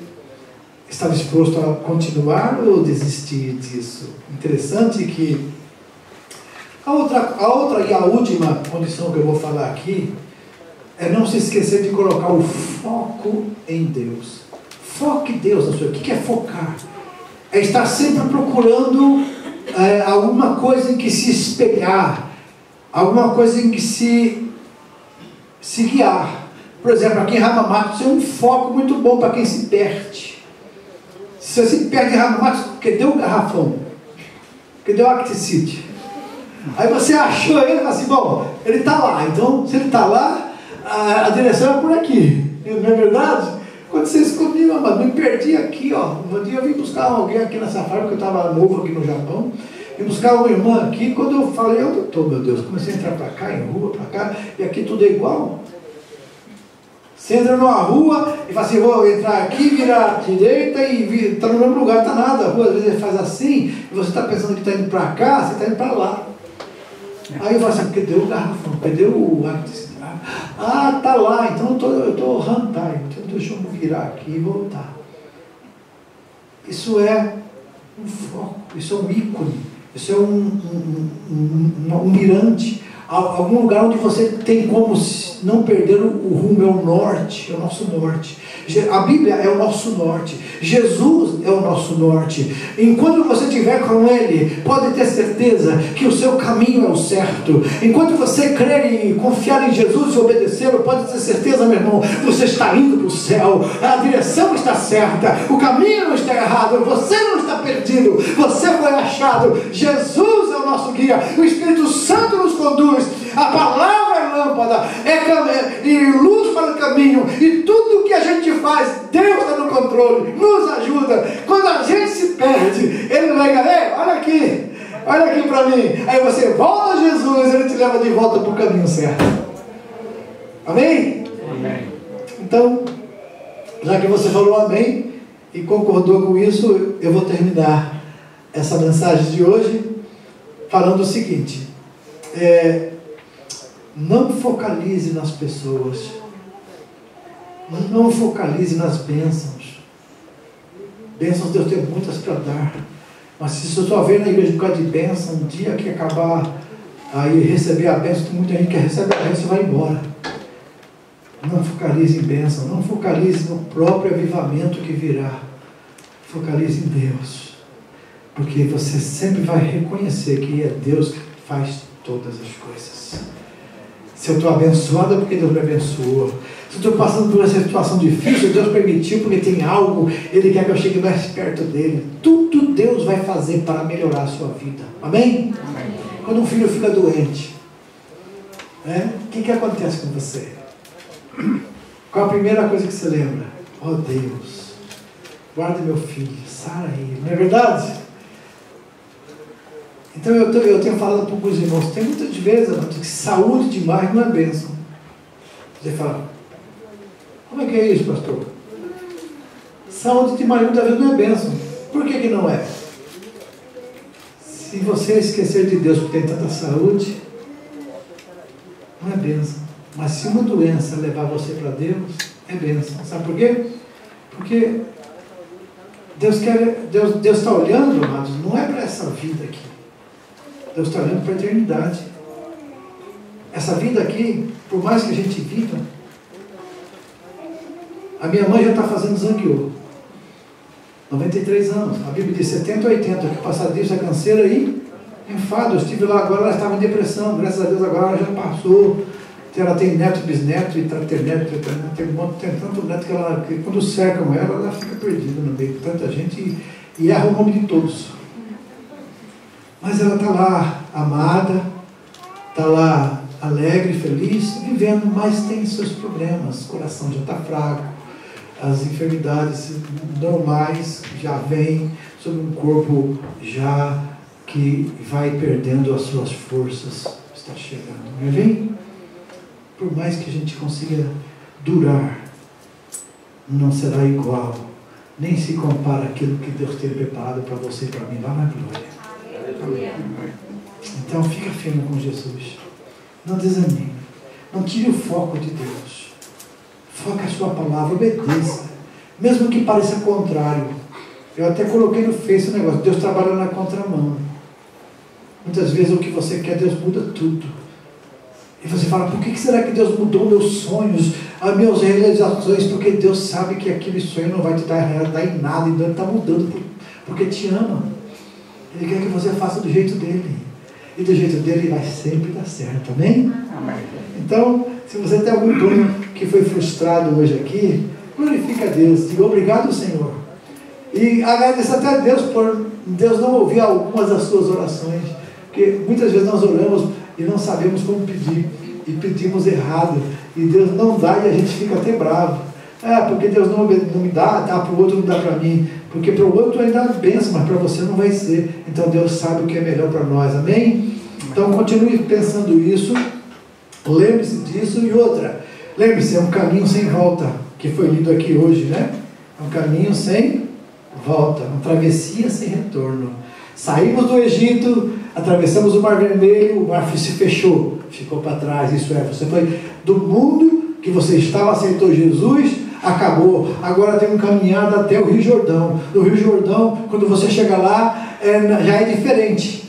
está disposto a continuar ou desistir disso? Interessante que a outra e a última condição que eu vou falar aqui é não se esquecer de colocar o foco em Deus. Foque em Deus na sua vida. O que é focar? É estar sempre procurando alguma coisa em que se espelhar, alguma coisa em que se guiar. Por exemplo, aqui em Ramamatos tem um foco muito bom para quem se perde. Se você se perde em Ramamatos, cadê o garrafão? Cadê o Acticite? Aí você achou ele e fala assim, bom, ele está lá, então se ele está lá, a direção é por aqui. Não é verdade? Aconteceu comigo, amado, me perdi aqui, ó. Um dia eu vim buscar alguém aqui nessa fábrica, eu estava novo aqui no Japão, vim buscar uma irmã aqui, quando eu falei, onde eu estou, meu Deus? Comecei a entrar para cá, em rua, para cá, e aqui tudo é igual. Você entra numa rua e fala assim, vou entrar aqui, virar à direita e está no mesmo lugar, está nada. A rua às vezes ele faz assim, e você está pensando que está indo para cá, você está indo para lá. Aí eu falo assim, cadê o garrafão? Cadê o Acticite? Ah, tá lá, então eu estou handai, então deixa eu virar aqui e voltar. Isso é um foco, isso é um ícone, isso é um mirante, algum lugar onde você tem como não perder o rumo. É o norte, é o nosso norte. A Bíblia é o nosso norte, Jesus é o nosso norte. Enquanto você estiver com Ele, pode ter certeza que o seu caminho é o certo. Enquanto você crer e confiar em Jesus e obedecê-lo, pode ter certeza, meu irmão, você está indo para o céu, a direção está certa, o caminho não está errado, você não está perdido, você foi achado. Jesus é o nosso guia, o Espírito Santo nos conduz, a palavra é lâmpada, e luz para o caminho, e tudo que a gente faz, Deus está no controle, nos ajuda. Quando a gente se perde, Ele vai, olha aqui para mim, aí você volta a Jesus, Ele te leva de volta para o caminho certo. Amém? Amém. Então, já que você falou amém, e concordou com isso, eu vou terminar essa mensagem de hoje falando o seguinte: não focalize nas pessoas, não focalize nas bênçãos. Bênçãos Deus tem muitas para dar, mas se você só vê na igreja por causa de bênção, um dia que acabar aí receber a bênção, tem muita gente que recebe a bênção e vai embora. Não focalize em bênção, não focalize no próprio avivamento que virá. Focalize em Deus, porque você sempre vai reconhecer que é Deus que faz todas as coisas. Se eu estou abençoado é porque Deus me abençoou. Se eu estou passando por essa situação difícil, Deus permitiu porque tem algo, Ele quer que eu chegue mais perto dEle. Tudo Deus vai fazer para melhorar a sua vida. Amém? Amém. Quando um filho fica doente, o que acontece com você? Qual a primeira coisa que você lembra? Oh Deus, guarda meu filho, sara ele. Não é verdade? Então eu tenho falado para alguns irmãos, tem muitas vezes, amados, que saúde demais não é bênção. Você fala, como é que é isso, pastor? Saúde demais muitas vezes não é bênção. Por que não é? Se você esquecer de Deus porque tem tanta saúde, não é bênção. Mas se uma doença levar você para Deus, é bênção. Sabe por quê? Porque Deus está olhando, amados, não é para essa vida aqui. Deus está olhando para a eternidade. Essa vida aqui, por mais que a gente viva, a minha mãe já está fazendo zangueô. 93 anos. A Bíblia diz 70 ou 80, que passar disso é canseira e enfado. Eu estive lá agora, ela estava em depressão. Graças a Deus agora ela já passou. Ela tem neto, bisneto, e tem tanto neto que quando cercam ela fica perdida no meio de tanta gente e erra o nome de todos. Mas ela está lá amada, está lá alegre, feliz, vivendo, mas tem seus problemas. O coração já está fraco, as enfermidades normais já vêm sobre um corpo já que vai perdendo as suas forças. Está chegando, não é bem? Por mais que a gente consiga durar, não será igual, nem se compara aquilo que Deus tem preparado para você e para mim lá na glória. Então fica firme com Jesus, não desanime, não tire o foco de Deus, foca a sua palavra, obedeça, mesmo que pareça contrário. Eu até coloquei no Face o negócio, Deus trabalha na contramão. Muitas vezes o que você quer, Deus muda tudo. E você fala, por que será que Deus mudou meus sonhos, as minhas realizações? Porque Deus sabe que aquele sonho não vai te dar em nada, então Ele está mudando porque te ama. Ele quer que você faça do jeito dele. E do jeito dele vai sempre dar certo, amém? Amém. Então, se você tem algum dom que foi frustrado hoje aqui, glorifica a Deus, diga obrigado, Senhor. E agradeça até a Deus por Deus não ouvir algumas das suas orações. Porque muitas vezes nós oramos e não sabemos como pedir, e pedimos errado, e Deus não dá e a gente fica até bravo. Porque Deus não me dá, dá para o outro, não dá para mim, porque para o outro ainda é bênção, mas para você não vai ser. Então Deus sabe o que é melhor para nós, amém? Então continue pensando isso, lembre-se disso. E outra, lembre-se, é um caminho sem volta, que foi lido aqui hoje, né? É um caminho sem volta, uma travessia sem retorno. Saímos do Egito, atravessamos o Mar Vermelho, o mar se fechou, ficou para trás. Isso é, você foi do mundo que você estava, aceitou Jesus, acabou. Agora tem uma caminhada até o Rio Jordão. No Rio Jordão, quando você chega lá, já é diferente.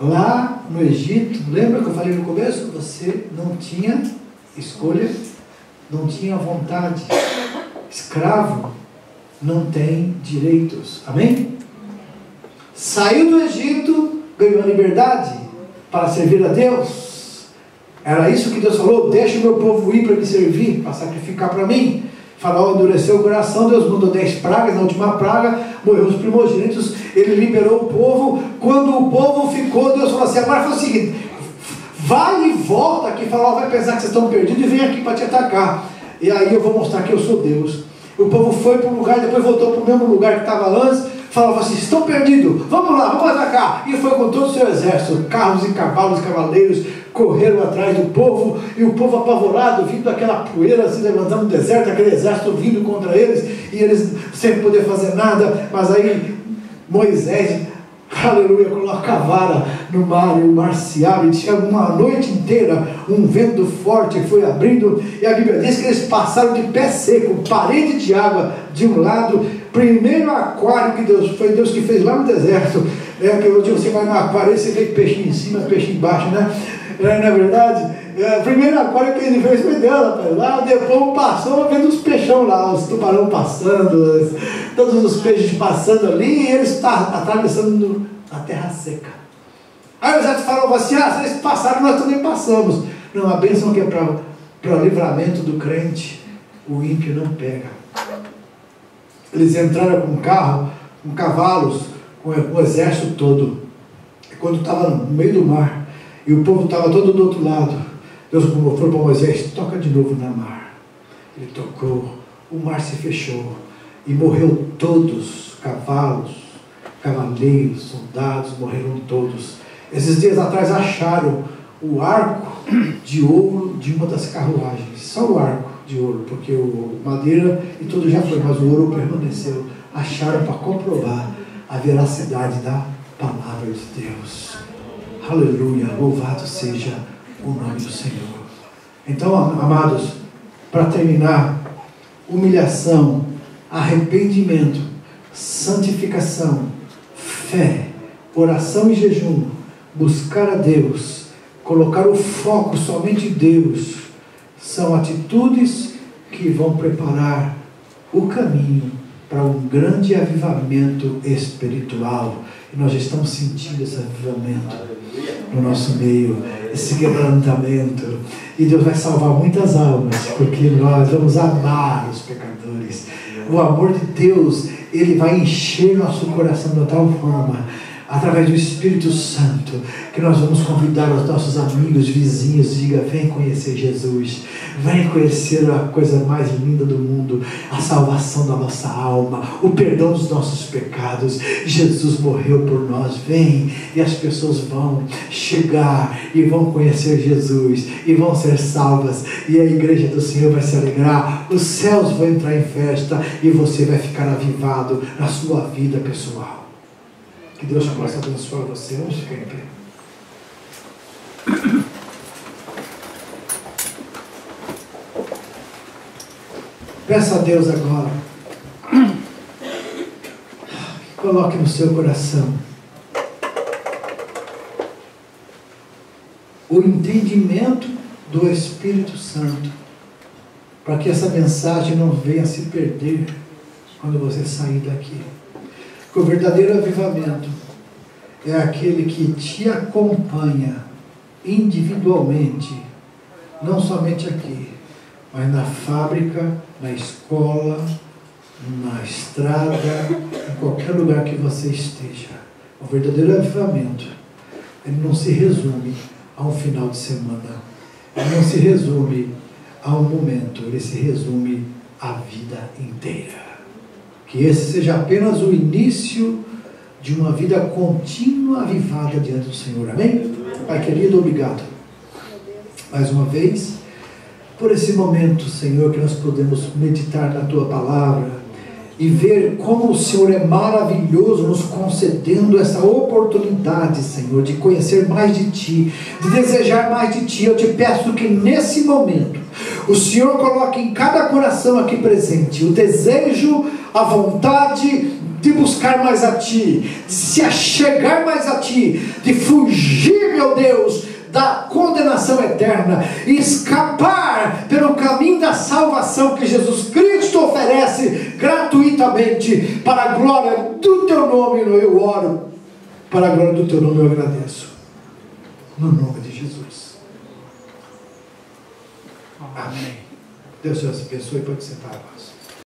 Lá no Egito, lembra que eu falei no começo? Você não tinha escolha, não tinha vontade. Escravo não tem direitos. Amém? Saiu do Egito, ganhou a liberdade para servir a Deus. Era isso que Deus falou: deixa o meu povo ir para me servir, para sacrificar para mim. Faraó endureceu o coração, Deus mandou 10 pragas, na última praga morreu os primogênitos, Ele liberou o povo. Quando o povo ficou, Deus falou assim: agora foi o seguinte, vai e volta, que Faraó vai pensar que vocês estão perdidos e vem aqui para te atacar, e aí eu vou mostrar que eu sou Deus. O povo foi para um lugar, depois voltou para o mesmo lugar que estava antes. falava assim: estão perdidos, vamos lá, vamos atacar. E foi com todo o seu exército, carros e cavalos, cavaleiros, correram atrás do povo, e o povo apavorado, vindo aquela poeira se levantando no deserto, aquele exército vindo contra eles, e eles sem poder fazer nada. Mas aí Moisés, aleluia, coloca a vara no mar, e o mar se abre. Tinha uma noite inteira um vento forte foi abrindo, e a Bíblia diz que eles passaram de pé seco, parede de água de um lado. Primeiro aquário que Deus, foi Deus que fez lá no deserto, que hoje você vai no aquário e você vê peixe em cima, peixe embaixo, né? Não é verdade? O primeiro aquário que ele fez foi Deus, rapaz. Lá depois passou vendo os peixão lá, os tubarão passando, todos os peixes passando ali, e eles atravessando a terra seca. Aí o exército falou assim: ah, se eles passaram, nós também passamos. Não, a bênção que é para o livramento do crente, o ímpio não pega. Eles entraram com carro, com cavalos, com o exército todo. E quando estava no meio do mar, e o povo estava todo do outro lado, Deus falou para Moisés: toca de novo na mar. Ele tocou, o mar se fechou, e morreu todos, cavalos, cavaleiros, soldados, morreram todos. Esses dias atrás acharam o arco de ouro de uma das carruagens, só o arco de ouro, porque o madeira e tudo já foi, mas o ouro permaneceu. Acharam para comprovar a veracidade da palavra de Deus. Aleluia, louvado seja o nome do Senhor. Então, amados, para terminar, humilhação, arrependimento, santificação, fé, oração e jejum, buscar a Deus, colocar o foco somente em Deus, são atitudes que vão preparar o caminho para um grande avivamento espiritual. E nós estamos sentindo esse avivamento no nosso meio, esse quebrantamento. E Deus vai salvar muitas almas, porque nós vamos amar os pecadores. O amor de Deus, ele vai encher nosso coração de tal forma, através do Espírito Santo, que nós vamos convidar os nossos amigos, vizinhos, diga: vem conhecer Jesus, vem conhecer a coisa mais linda do mundo, a salvação da nossa alma, o perdão dos nossos pecados. Jesus morreu por nós, vem, e as pessoas vão chegar e vão conhecer Jesus, e vão ser salvas, e a igreja do Senhor vai se alegrar, os céus vão entrar em festa, e você vai ficar avivado na sua vida pessoal. Que Deus possa abençoar você. Vamos ficar em pé. Peça a Deus agora. Coloque no seu coração o entendimento do Espírito Santo, para que essa mensagem não venha se perder quando você sair daqui. O verdadeiro avivamento é aquele que te acompanha individualmente, não somente aqui, mas na fábrica, na escola, na estrada, em qualquer lugar que você esteja. O verdadeiro avivamento, ele não se resume a um final de semana, ele não se resume a um momento, ele se resume à vida inteira. Que esse seja apenas o início de uma vida contínua avivada diante do Senhor. Amém? Pai querido, obrigado mais uma vez por esse momento, Senhor, que nós podemos meditar na Tua Palavra e ver como o Senhor é maravilhoso, nos concedendo essa oportunidade, Senhor, de conhecer mais de Ti, de desejar mais de Ti. Eu te peço que nesse momento o Senhor coloque em cada coração aqui presente o desejo, a vontade de buscar mais a Ti, de se achegar mais a Ti, de fugir, meu Deus, da condenação eterna e escapar pelo caminho da salvação que Jesus Cristo oferece gratuitamente. Para a glória do Teu nome eu oro, para a glória do Teu nome eu agradeço, no nome de Jesus. Amém. Deus te abençoe. Pode sentar, irmãos.